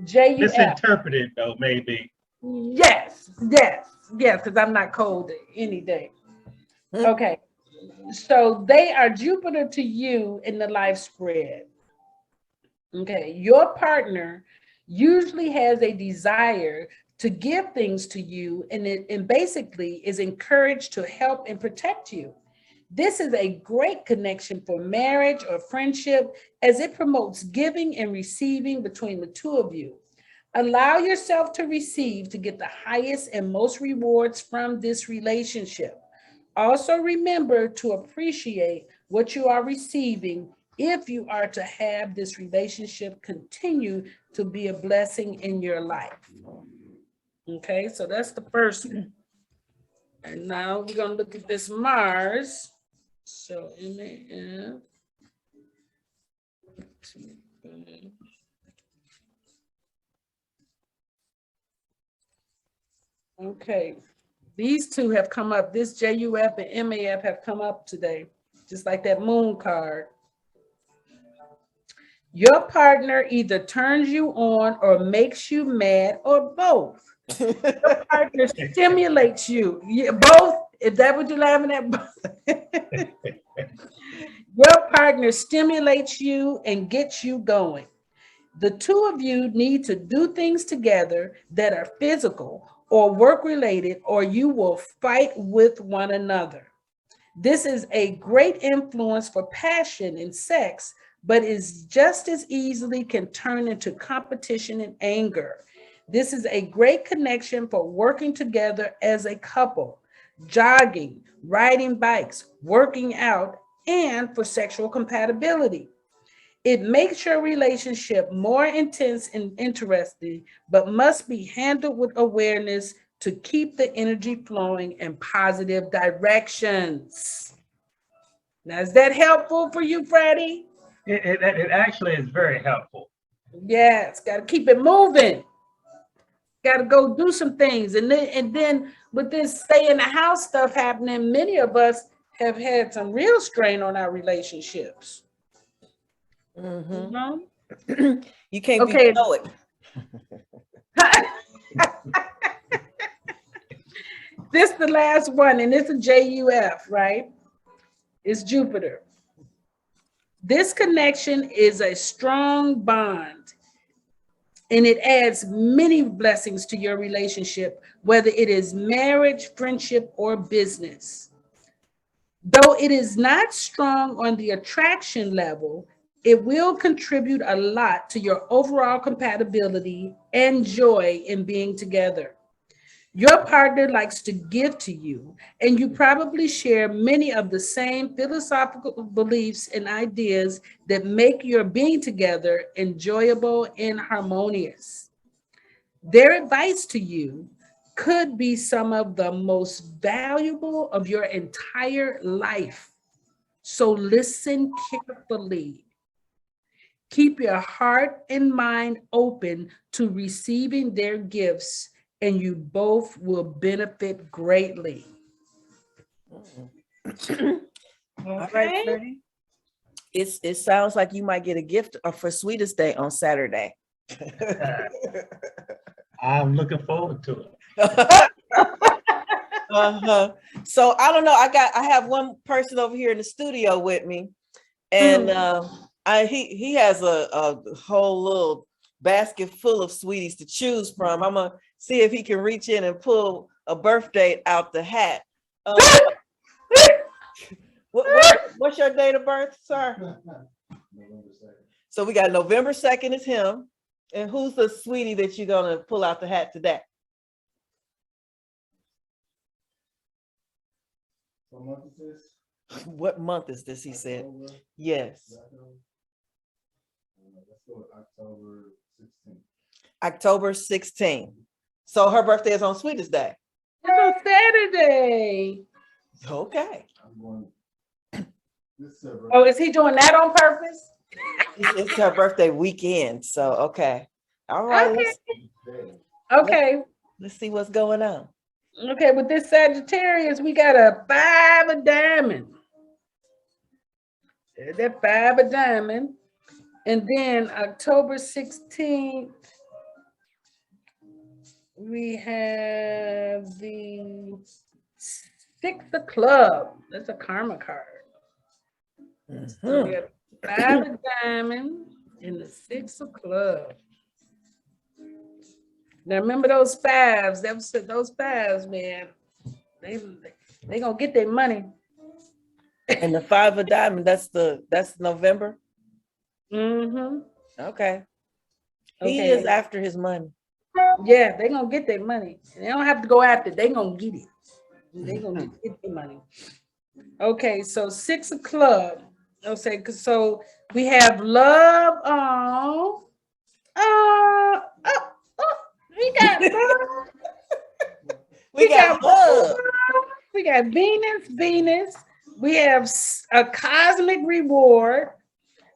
JUF. Misinterpreted though, maybe. Yes, because I'm not cold any day. Okay, so they are Jupiter to you in the life spread. Okay, your partner usually has a desire to give things to you and basically is encouraged to help and protect you. This is a great connection for marriage or friendship as it promotes giving and receiving between the two of you. Allow yourself to receive to get the highest and most rewards from this relationship. Also remember to appreciate what you are receiving, if you are to have this relationship continue to be a blessing in your life. Okay, so that's the first one. And now we're gonna look at this Mars. So MAF. Okay, these two have come up. This JUF and MAF have come up today, just like that moon card. Your partner either turns you on or makes you mad or both. Your partner stimulates you. Yeah, both. Is that what you're laughing at? Your partner stimulates you and gets you going. The two of you need to do things together that are physical or work related, or you will fight with one another. This is a great influence for passion and sex, but is just as easily can turn into competition and anger. This is a great connection for working together as a couple, jogging, riding bikes, working out, and for sexual compatibility. It makes your relationship more intense and interesting, but must be handled with awareness to keep the energy flowing in positive directions. Now, is that helpful for you, Freddie? It actually is very helpful. Yes, got to keep it moving. Got to go do some things. And then with this stay in the house stuff happening, many of us have had some real strain on our relationships. Mhm. You know? You can't Okay. be stoic. This is the last one, and it's a JUF, right? It's Jupiter. This connection is a strong bond, and it adds many blessings to your relationship, whether it is marriage, friendship, or business. Though it is not strong on the attraction level, it will contribute a lot to your overall compatibility and joy in being together. Your partner likes to give to you, and you probably share many of the same philosophical beliefs and ideas that make your being together enjoyable and harmonious. Their advice to you could be some of the most valuable of your entire life. So listen carefully. Keep your heart and mind open to receiving their gifts, and you both will benefit greatly. All right, Freddie. It sounds like you might get a gift for Sweetest Day on Saturday. I'm looking forward to it. So I don't know. I have one person over here in the studio with me, and he has a whole little basket full of sweeties to choose from. I'm gonna see if he can reach in and pull a birthday out the hat. What's your date of birth, sir? November 2nd. So we got November 2nd is him. And who's the sweetie that you're gonna pull out the hat today? What month is this? What month is this? He said. October? Yes. Let's go with October 16th. October 16th. So her birthday is on Sweetest Day. It's on Saturday. Okay. I'm going. This is her Oh, is he doing that on purpose? It's her birthday weekend. So okay. All right. Okay. birthday. Okay. Let's see what's going on. Okay, with this Sagittarius, we got a 5 of diamond. There's that 5 of diamond. And then October 16th, we have the 6 of club. That's a karma card. So we have 5 of diamond and the 6 of club. Now remember those fives. Those fives, man. They gonna get their money. And the 5 of diamond, that's November. Mm-hmm. Okay. He Okay. is after his money. Yeah, they gonna get their money. They don't have to go after it. They gonna get it. They gonna get their money. Okay, so 6 of club. Okay, so we have love. Oh, oh, oh, oh, we got love. We got love. We got Venus. We have a cosmic reward.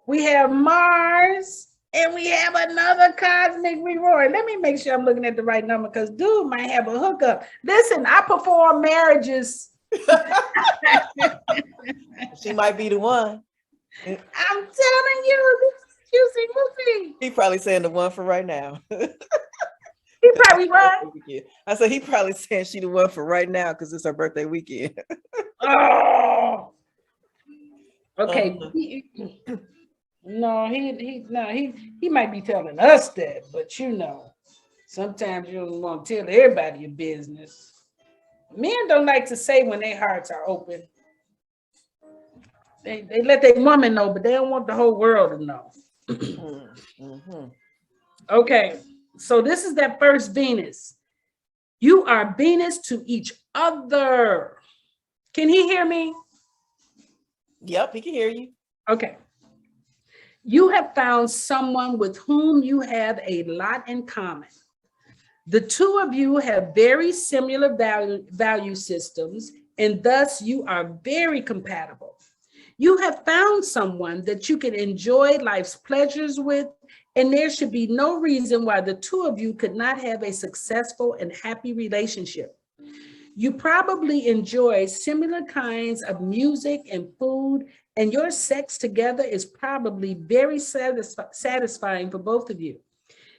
We have Mars, and we have another cosmic reward. Let me make sure I'm looking at the right number because dude might have a hookup. Listen, I perform marriages. She might be the one. I'm telling you, this is juicy movie. He probably saying the one for right now. He probably right. I said he probably saying she the one for right now because it's her birthday weekend. Oh, okay. Uh-huh. No, he might be telling us that, but you know, sometimes you don't want to tell everybody your business. Men don't like to say when their hearts are open. They let their woman know, but they don't want the whole world to know. Mm-hmm. Okay, so this is that first Venus. You are Venus to each other. Can he hear me? Yep, he can hear you. Okay. You have found someone with whom you have a lot in common. The two of you have very similar value systems, and thus you are very compatible. You have found someone that you can enjoy life's pleasures with, and there should be no reason why the two of you could not have a successful and happy relationship. You probably enjoy similar kinds of music and food, and your sex together is probably very satisfying for both of you.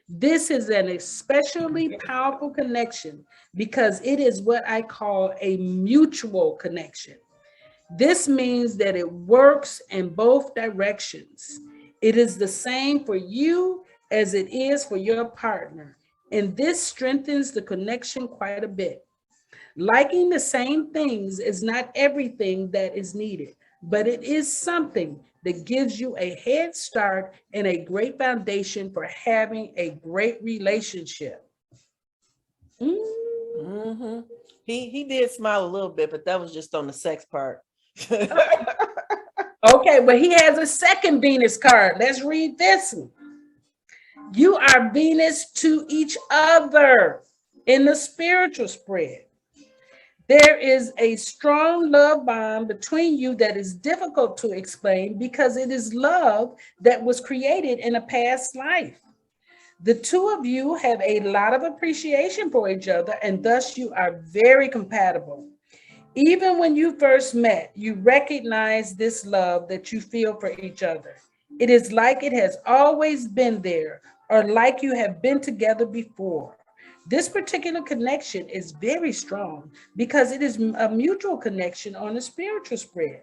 This is an especially powerful connection because it is what I call a mutual connection. This means that it works in both directions. It is the same for you as it is for your partner, and this strengthens the connection quite a bit. Liking the same things is not everything that is needed, but it is something that gives you a head start and a great foundation for having a great relationship. Mm-hmm. He did smile a little bit, but that was just on the sex part. Okay, but he has a second Venus card. Let's read this one. You are Venus to each other in the spiritual spread. There is a strong love bond between you that is difficult to explain because it is love that was created in a past life. The two of you have a lot of appreciation for each other, and thus you are very compatible. Even when you first met, you recognize this love that you feel for each other. It is like it has always been there, or like you have been together before. This particular connection is very strong because it is a mutual connection on a spiritual spread.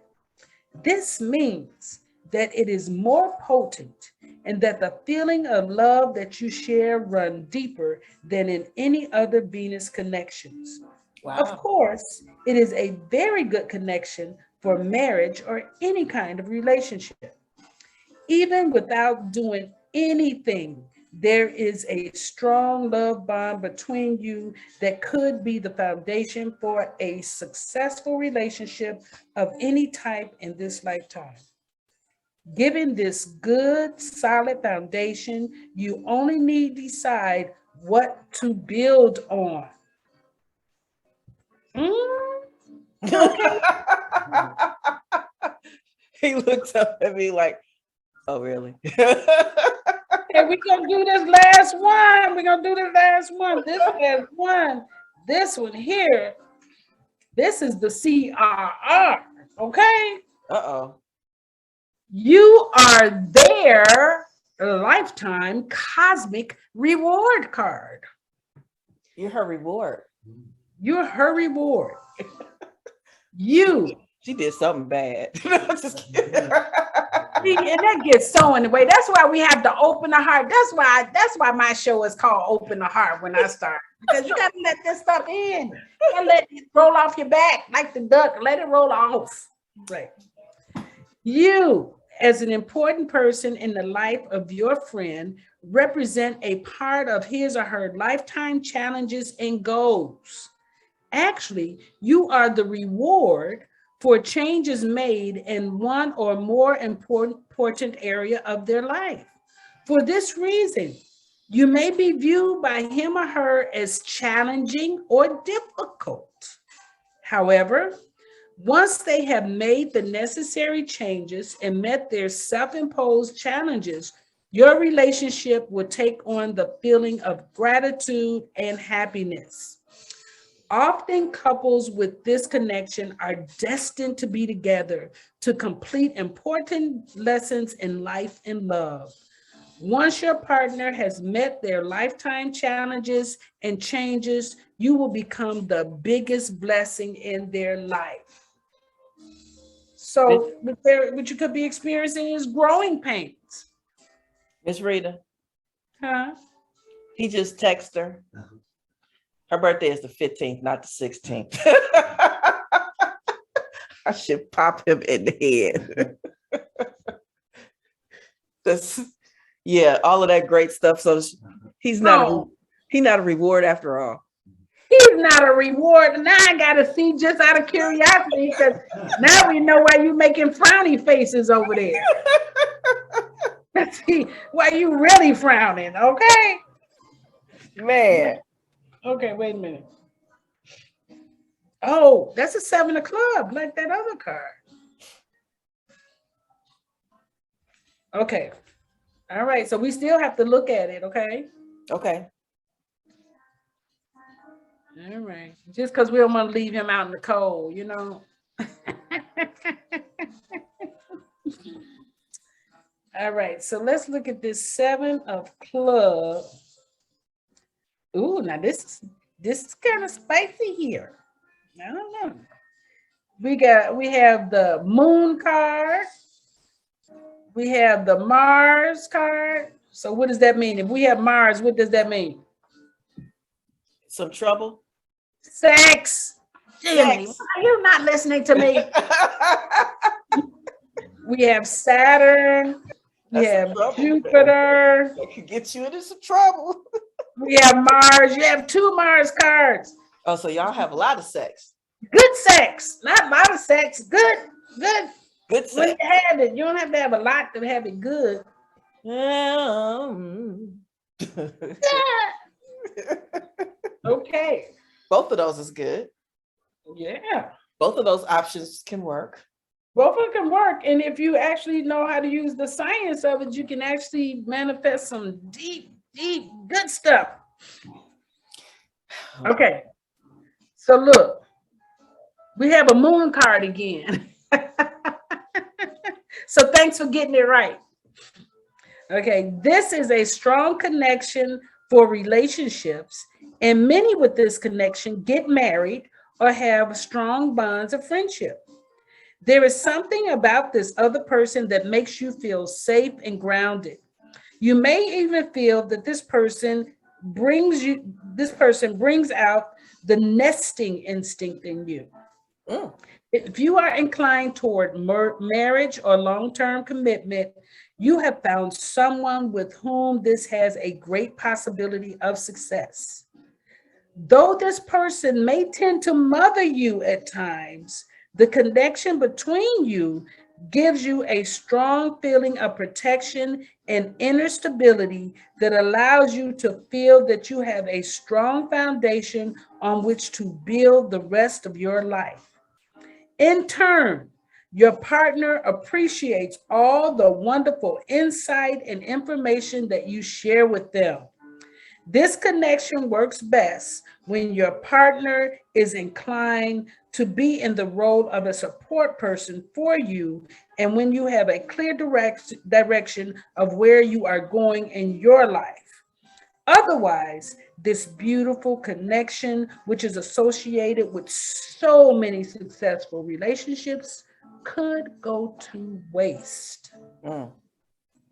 This means that it is more potent and that the feeling of love that you share run deeper than in any other Venus connections. Wow. Of course, it is a very good connection for marriage or any kind of relationship. Even without doing anything, there is a strong love bond between you that could be the foundation for a successful relationship of any type in this lifetime. Given this good, solid foundation, you only need to decide what to build on. Okay. He looked up at me like, oh, really? And we're going to do this last one. We're going to do this last one. This last one. This one here. This is the CRR. Okay. Uh-oh. You are their lifetime cosmic reward card. You're her reward. You're her reward. You. She did something bad. I'm just kidding. And that gets so in the way. That's why we have to open the heart. That's why my show is called Open the Heart when I start. Because you got to let this stuff in and let it roll off your back like the duck. Let it roll off. Right. You, as an important person in the life of your friend, represent a part of his or her lifetime challenges and goals. Actually, you are the reward for changes made in one or more important area of their life. For this reason, you may be viewed by him or her as challenging or difficult. However, once they have made the necessary changes and met their self-imposed challenges, your relationship will take on the feeling of gratitude and happiness. Often, couples with this connection are destined to be together to complete important lessons in life and love. Once your partner has met their lifetime challenges and changes, you will become the biggest blessing in their life. So, what you could be experiencing is growing pains. Miss Rita, Huh? he just texted her. Her birthday is the 15th, not the 16th. I should pop him in the head. Yeah, all of that great stuff. So he's not a reward after all. He's not a reward. Now I gotta see just out of curiosity, because now we know why you making frowny faces over there. Let's see why you really frowning, okay? Man. Okay, wait a minute. Oh, that's a 7 of clubs, like that other card. Okay. All right, so we still have to look at it, okay? Okay. All right. Just because we don't want to leave him out in the cold, you know. All right, so let's look at this 7 of clubs. Ooh, now this is kind of spicy here. I don't know. We have the moon card. We have the Mars card. So what does that mean? If we have Mars, what does that mean? Some trouble? Sex. Jimmy, are you not listening to me? We have Saturn. We have Jupiter. That could get you into some trouble. We have Mars. You have 2 Mars cards. Oh, so y'all have a lot of sex. Good sex, not a lot of sex. Good. Good When sex. you have it, you don't have to have a lot to have it good. Okay. Both of those is good. Yeah. Both of those options can work. Both of them can work. And if you actually know how to use the science of it, you can actually manifest some deep, deep, good stuff. Okay. So look, we have a moon card again. So thanks for getting it right. Okay, this is a strong connection for relationships, and many with this connection get married or have strong bonds of friendship. There is something about this other person that makes you feel safe and grounded. You may even feel that this person brings out the nesting instinct in you. Mm. If you are inclined toward marriage or long-term commitment, you have found someone with whom this has a great possibility of success. Though this person may tend to mother you at times, the connection between you gives you a strong feeling of protection and inner stability that allows you to feel that you have a strong foundation on which to build the rest of your life. In turn, your partner appreciates all the wonderful insight and information that you share with them. This connection works best when your partner is inclined to be in the role of a support person for you, and when you have a clear direction of where you are going in your life. Otherwise, this beautiful connection, which is associated with so many successful relationships, could go to waste. Mm.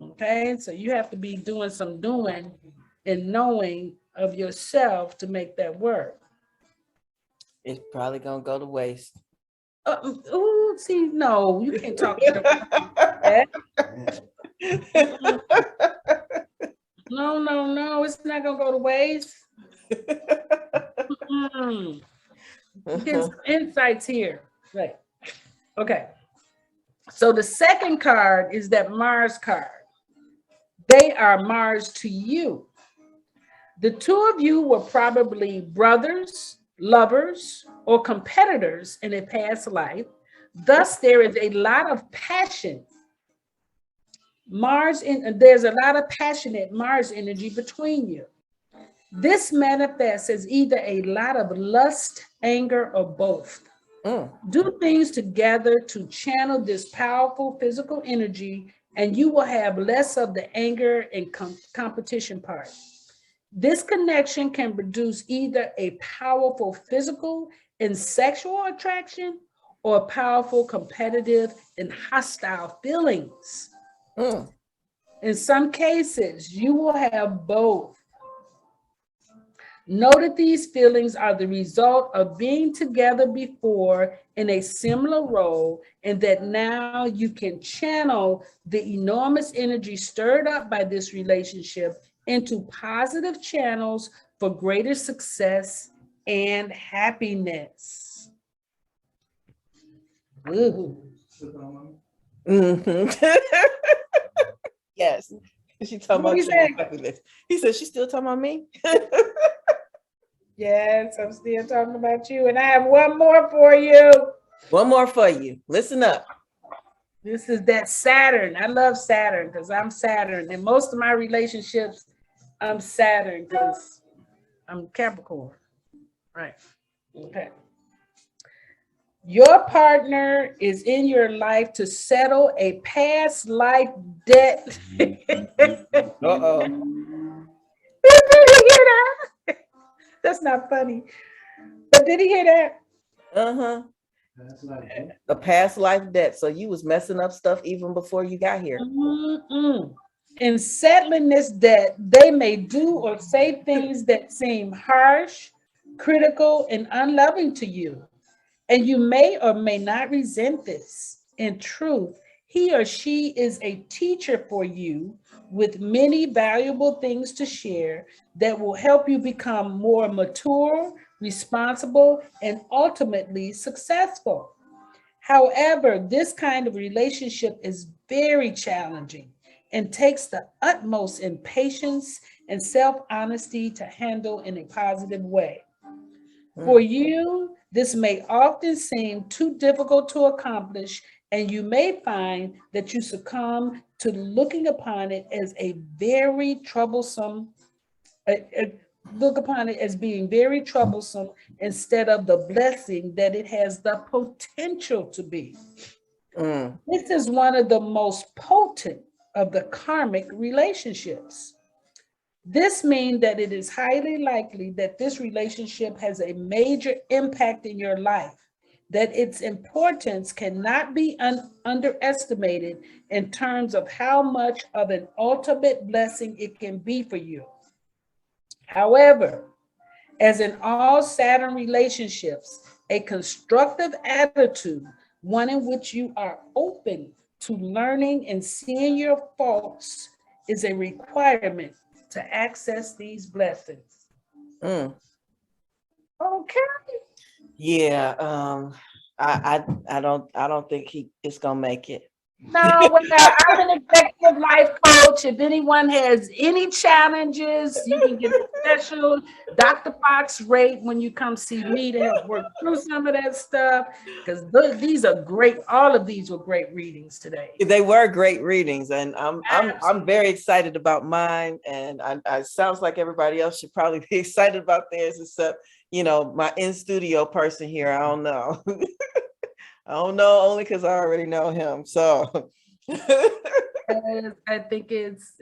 Okay, so you have to be doing some doing and knowing of yourself to make that work. It's probably gonna go to waste. See, no, you can't talk to that. No, it's not gonna go to waste. Get some insights here. Right. Okay. So the second card is that Mars card. They are Mars to you. The two of you were probably brothers, lovers, or competitors in a past life. Thus, there is a lot of passion. There's a lot of passionate Mars energy between you. This manifests as either a lot of lust, anger, or both. Do things together to channel this powerful physical energy, and you will have less of the anger and competition part. This connection can produce either a powerful physical and sexual attraction or powerful competitive and hostile feelings. In some cases, you will have both. Know that these feelings are the result of being together before in a similar role, and that now you can channel the enormous energy stirred up by this relationship into positive channels for greater success and happiness. Ooh. Yes. She talking about you. He said, she's still talking about me? Yes, I'm still talking about you. And I have one more for you. One more for you. Listen up. This is that Saturn. I love Saturn because I'm Saturn. And most of my relationships, I'm Saturn because I'm Capricorn. Right. Okay. Your partner is in your life to settle a past life debt. Uh-oh. Did he hear that? That's not funny. But did he hear that? Uh-huh. That's like that. A past life debt. So you was messing up stuff even before you got here. In settling this debt, they may do or say things that seem harsh, critical, and unloving to you. And you may or may not resent this. In truth, he or she is a teacher for you with many valuable things to share that will help you become more mature, responsible, and ultimately successful. However, this kind of relationship is very challenging and takes the utmost in patience and self-honesty to handle in a positive way. For you, this may often seem too difficult to accomplish, and you may find that you succumb to looking upon it as a very troublesome, look upon it as being very troublesome instead of the blessing that it has the potential to be. This is one of the most potent of the karmic relationships. This means that it is highly likely that this relationship has a major impact in your life, that its importance cannot be underestimated in terms of how much of an ultimate blessing it can be for you. However, as in all Saturn relationships, a constructive attitude, one in which you are open to learning and seeing your faults, is a requirement to access these blessings. Okay. Yeah. I don't think he is gonna make it. No, well, I'm an executive life coach. If anyone has any challenges, you can get a special Dr. Fox rate when you come see me to help work through some of that stuff. Because these are great. All of these were great readings today. They were great readings, and I'm very excited about mine. And I sounds like everybody else should probably be excited about theirs, except my in studio person here. I don't know. I don't know, only because I already know him. So I think it's,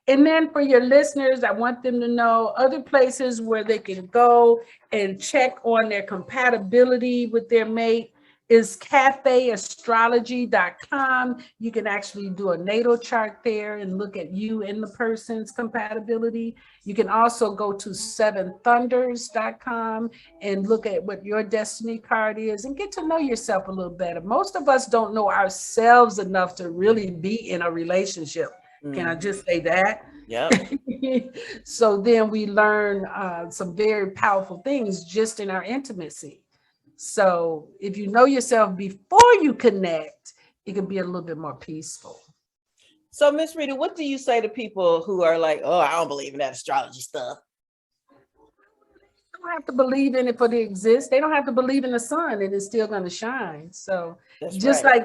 and then for your listeners, I want them to know other places where they can go and check on their compatibility with their mate is cafeastrology.com. You can actually do a natal chart there and look at you and the person's compatibility. You can also go to seventhunders.com and look at what your destiny card is and get to know yourself a little better. Most of us don't know ourselves enough to really be in a relationship. Can I just say that? Yeah. So then we learn some very powerful things just in our intimacy. So if you know yourself before you connect, it can be a little bit more peaceful. So, Miss Rita, what do you say to people who are like, oh, I don't believe in that astrology stuff? They don't have to believe in it for it to exist. They don't have to believe in the sun and it's still going to shine. So That's just right.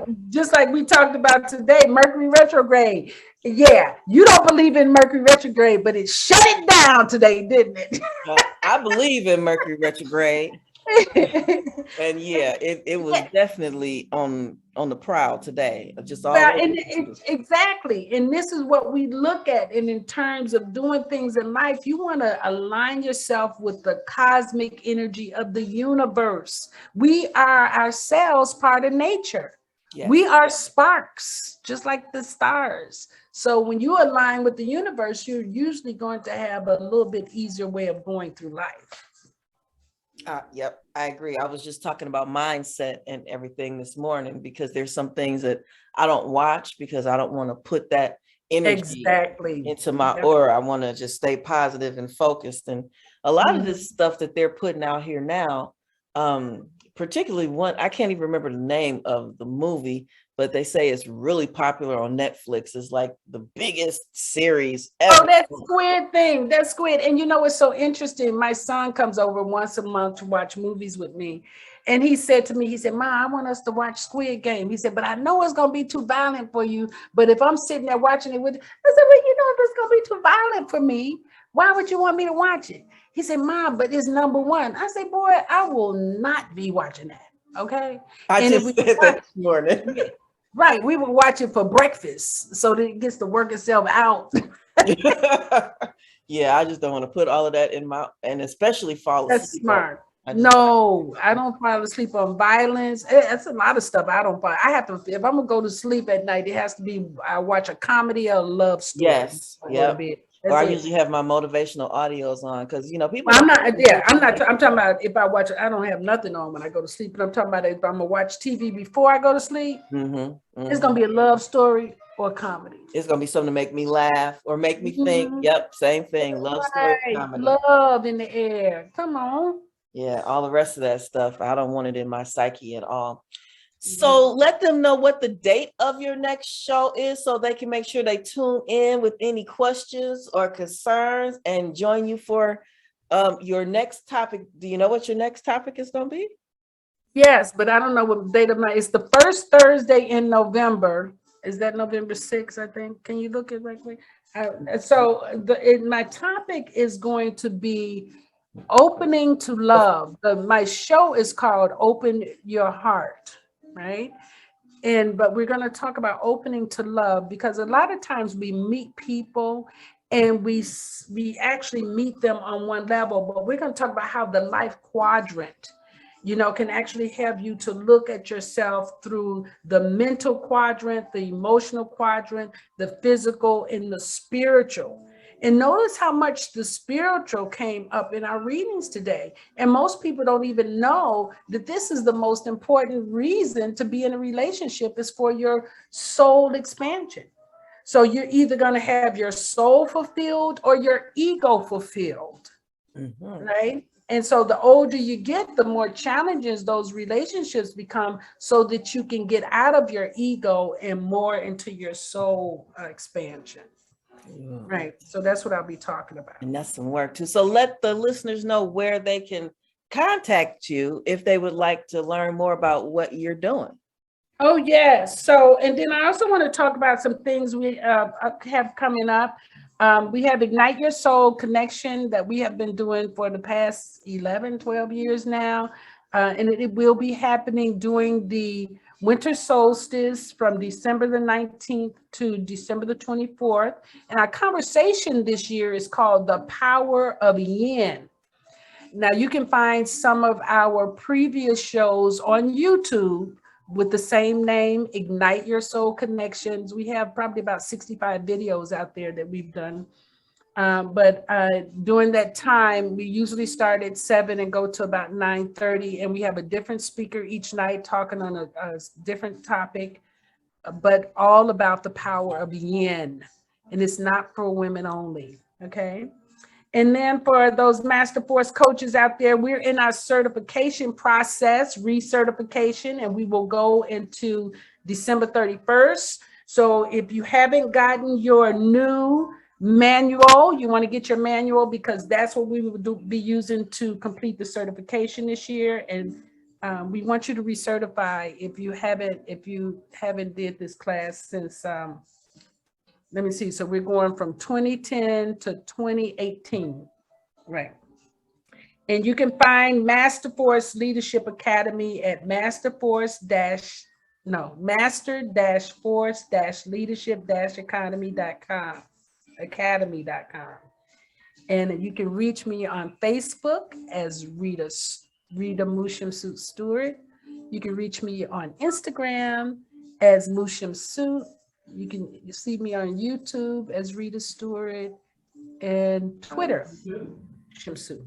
like we talked about today, Mercury retrograde. Yeah, you don't believe in Mercury retrograde, but it shut it down today, didn't it? I believe in Mercury retrograde. And yeah, it was definitely on the prowl today. Just all Well, over. and exactly. And this is what we look at. And in terms of doing things in life, you want to align yourself with the cosmic energy of the universe. We are ourselves part of nature. Yes. We are sparks, just like the stars. So when you align with the universe, you're usually going to have a little bit easier way of going through life. Yep, I agree. I was just talking about mindset and everything this morning because there's some things that I don't watch because I don't want to put that energy Exactly. into my aura. I want to just stay positive and focused. And a lot of this stuff that they're putting out here now, particularly one, I can't even remember the name of the movie, but they say it's really popular on Netflix. It's like the biggest series ever. Oh, that squid thing. That squid. And you know what's so interesting? My son comes over once a month to watch movies with me. And he said to me, he said, Ma, I want us to watch Squid Game. He said, but I know it's going to be too violent for you. But if I'm sitting there watching it with, I said, well, you know, if it's going to be too violent for me, why would you want me to watch it? He said, Mom, but it's number one. I said, boy, I will not be watching that. Okay. I And just said that this morning. Right, we would watch it for breakfast so that it gets to work itself out. Yeah, I just don't want to put all of that in my, and especially fall asleep. That's smart. No, I don't fall asleep on violence. That's a lot of stuff I don't fall. I have to, if I'm gonna go to sleep at night, it has to be, I watch a comedy or a love story. Yes, yeah. Or I usually have my motivational audios on because you know people. Well, I'm talking about if I watch. I don't have nothing on when I go to sleep. But I'm talking about if I'm gonna watch TV before I go to sleep. It's gonna be a love story or comedy. It's gonna be something to make me laugh or make me think. Yep, same thing. Love story, comedy. Love in the air. Come on. Yeah, all the rest of that stuff. I don't want it in my psyche at all. So let them know what the date of your next show is so they can make sure they tune in with any questions or concerns and join you for your next topic. Do you know what your next topic is going to be? Yes, but I don't know what date of my, it's the first Thursday in November. Is that November 6th, I think? Can you look at right quick? My topic is going to be opening to love. My show is called Open Your Heart. Right. But we're going to talk about opening to love because a lot of times we meet people and we actually meet them on one level, but we're going to talk about how the life quadrant, you know, can actually have you to look at yourself through the mental quadrant, the emotional quadrant, the physical, and the spiritual. And notice how much the spiritual came up in our readings today. And most people don't even know that this is the most important reason to be in a relationship is for your soul expansion. So you're either going to have your soul fulfilled or your ego fulfilled, right? And so the older you get, the more challenges those relationships become so that you can get out of your ego and more into your soul expansion. Right. So that's what I'll be talking about. And that's some work too. So let the listeners know where they can contact you if they would like to learn more about what you're doing. Oh, yes. So, and then I also want to talk about some things we have coming up. We have Ignite Your Soul Connection that we have been doing for the past 11, 12 years now. And it will be happening during the winter solstice from December the 19th to December the 24th. And our conversation this year is called The Power of Yin. Now you can find some of our previous shows on YouTube with the same name, Ignite Your Soul Connections. We have probably about 65 videos out there that we've done. But during that time, we usually start at 7 and go to about 9:30, and we have a different speaker each night talking on a different topic, but all about the power of yin, and it's not for women only, okay? And then for those Master Force coaches out there, we're in our certification process, recertification, and we will go into December 31st. So if you haven't gotten your new manual, you want to get your manual, because that's what we will be using to complete the certification this year. And we want you to recertify if you haven't did this class since let me see. So we're going from 2010 to 2018, right? And you can find Master Force Leadership Academy at master-force-leadership-academy.com. And you can reach me on Facebook as Rita Musham Stewart. You can reach me on Instagram as Musham Suit. You can see me on YouTube as Rita Stewart, and Twitter, Musham Suit.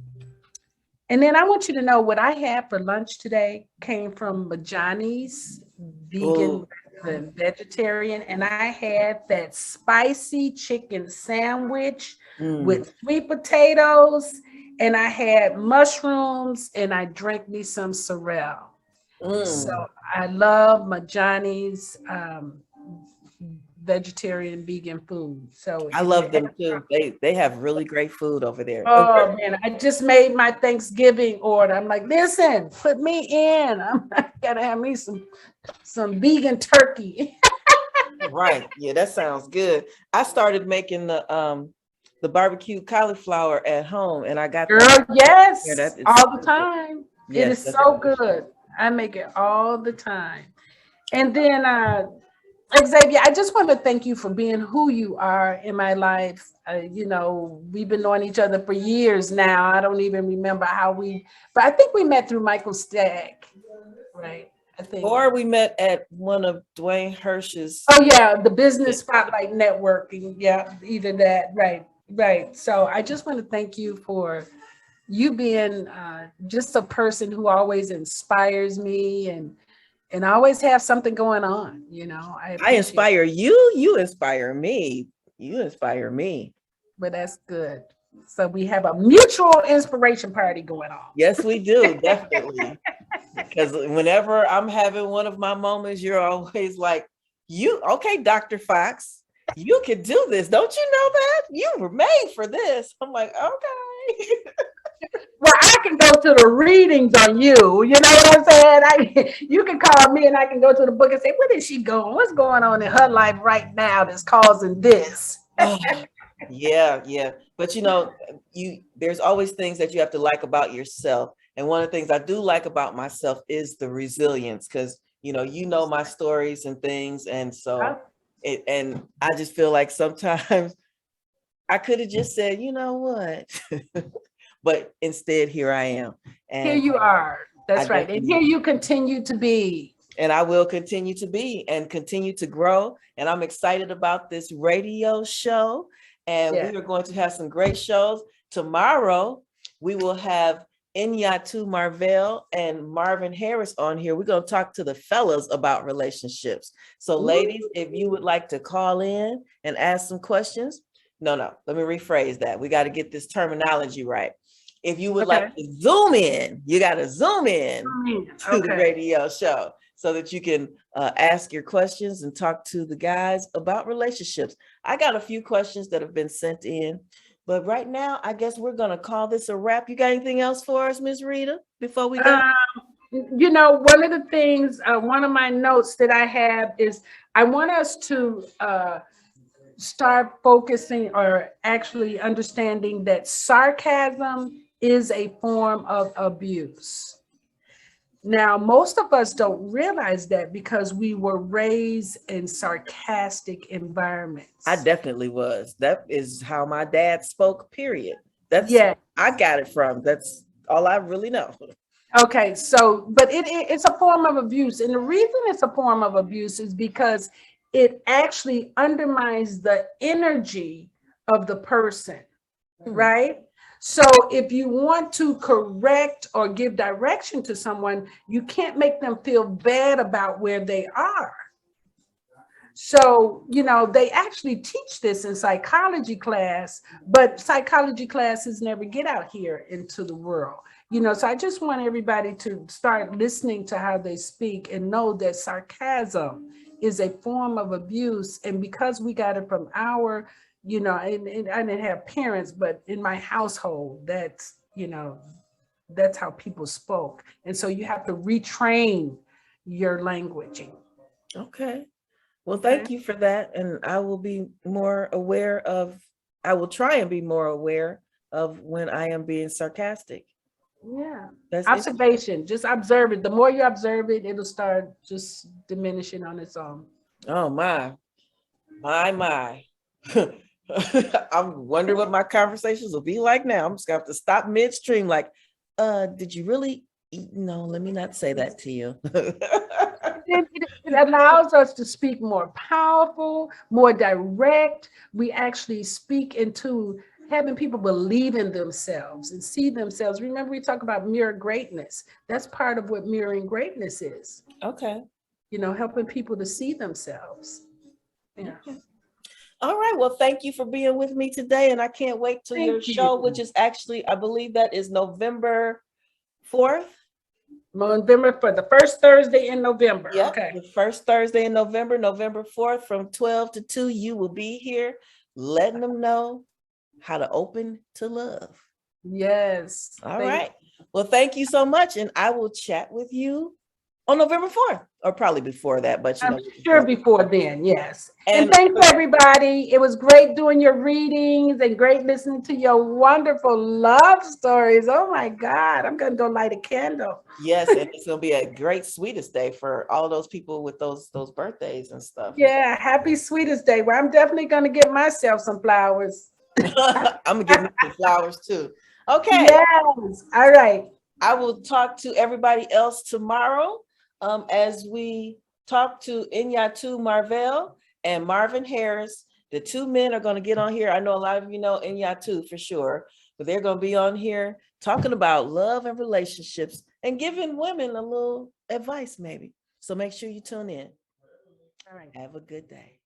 And then I want you to know what I had for lunch today came from Majani's vegan and vegetarian. And I had that spicy chicken sandwich with sweet potatoes, and I had mushrooms, and I drank me some sorrel. So I love Majani's vegetarian vegan food. So I love them too. They have really great food over there. Oh man, I just made my Thanksgiving order. I'm like, listen, put me in. I'm gotta have me some vegan turkey. Right. Yeah, that sounds good. I started making the barbecue cauliflower at home, and I got Girl, yes, Yeah, all the time. Yes, It is so good. I make it all the time. And then Xavier, I just want to thank you for being who you are in my life. You know, we've been knowing each other for years now. I don't even remember but I think we met through Michael Stagg, right? I think. Or we met at one of Dwayne Hirsch's. Oh yeah, the Business Spotlight Networking. Yeah, either that, right. So I just want to thank you for you being just a person who always inspires me, and I always have something going on, you know. I inspire you, you inspire me. You inspire me. But that's good. So we have a mutual inspiration party going on. Yes, we do, definitely. Because whenever I'm having one of my moments, you're always like, okay, Dr. Fox, you can do this. Don't you know that? You were made for this. I'm like, okay. Well, I can go to the readings on you. You know what I'm saying? You can call me and I can go to the book and say, where is she going? What's going on in her life right now that's causing this? Yeah. But you know, there's always things that you have to like about yourself. And one of the things I do like about myself is the resilience, because you know my stories and things. And so and I just feel like sometimes I could have just said, you know what? But instead, here I am. And here you are. That's right. And here you continue to be. And I will continue to be and continue to grow. And I'm excited about this radio show. And we are going to have some great shows. Tomorrow, we will have Inyatu Marvell and Marvin Harris on here. We're going to talk to the fellas about relationships. So ladies, if you would like to call in and ask some questions. No, let me rephrase that. We got to get this terminology right. If you would like to zoom in, you got to zoom in to the radio show so that you can ask your questions and talk to the guys about relationships. I got a few questions that have been sent in, but right now, I guess we're going to call this a wrap. You got anything else for us, Ms. Rita, before we go? You know, one of the things, one of my notes that I have is I want us to start focusing or actually understanding that sarcasm is a form of abuse. Now, most of us don't realize that because we were raised in sarcastic environments. I definitely was. That is how my dad spoke, period. I got it from. That's all I really know. Okay, so, but it's a form of abuse. And the reason it's a form of abuse is because it actually undermines the energy of the person, right? So if you want to correct or give direction to someone, you can't make them feel bad about where they are. So, they actually teach this in psychology class, but psychology classes never get out here into the world. So I just want everybody to start listening to how they speak and know that sarcasm is a form of abuse. And because we got it from our, and I didn't have parents, but in my household, that's how people spoke. And so you have to retrain your languaging. Okay. Well, thank you for that. And I will try and be more aware of when I am being sarcastic. Yeah. That's Observation. Just observe it. The more you observe it, it'll start just diminishing on its own. Oh my. I'm wondering what my conversations will be like now. I'm just gonna have to stop midstream, like, did you really eat? No, let me not say that to you. It allows us to speak more powerful, more direct. We actually speak into having people believe in themselves and see themselves. Remember, we talk about mirror greatness. That's part of what mirroring greatness is. Okay. Helping people to see themselves. Yeah. Okay. All right. Well, thank you for being with me today. And I can't wait till your show, which is actually, I believe that is November 4th. November, for the first Thursday in November. Yeah. Okay. The first Thursday in November, November 4th from 12 to 2. You will be here letting them know how to open to love. Yes. All right. Well, thank you so much. And I will chat with you on November 4th, or probably before that, but I'm sure before then, yes. And And thanks everybody. It was great doing your readings and great listening to your wonderful love stories. Oh my God, I'm gonna go light a candle. yes, and it's gonna be a great sweetest day for all those people with those birthdays and stuff. Yeah, happy sweetest day. Well, I'm definitely gonna get myself some flowers. I'm gonna give me some flowers too. Okay. Yes. All right. I will talk to everybody else tomorrow. As we talk to Inyatu Marvell and Marvin Harris. The two men are going to get on here. I know a lot of you know Inyatu for sure, but they're going to be on here talking about love and relationships and giving women a little advice maybe. So make sure you tune in. All right. Have a good day.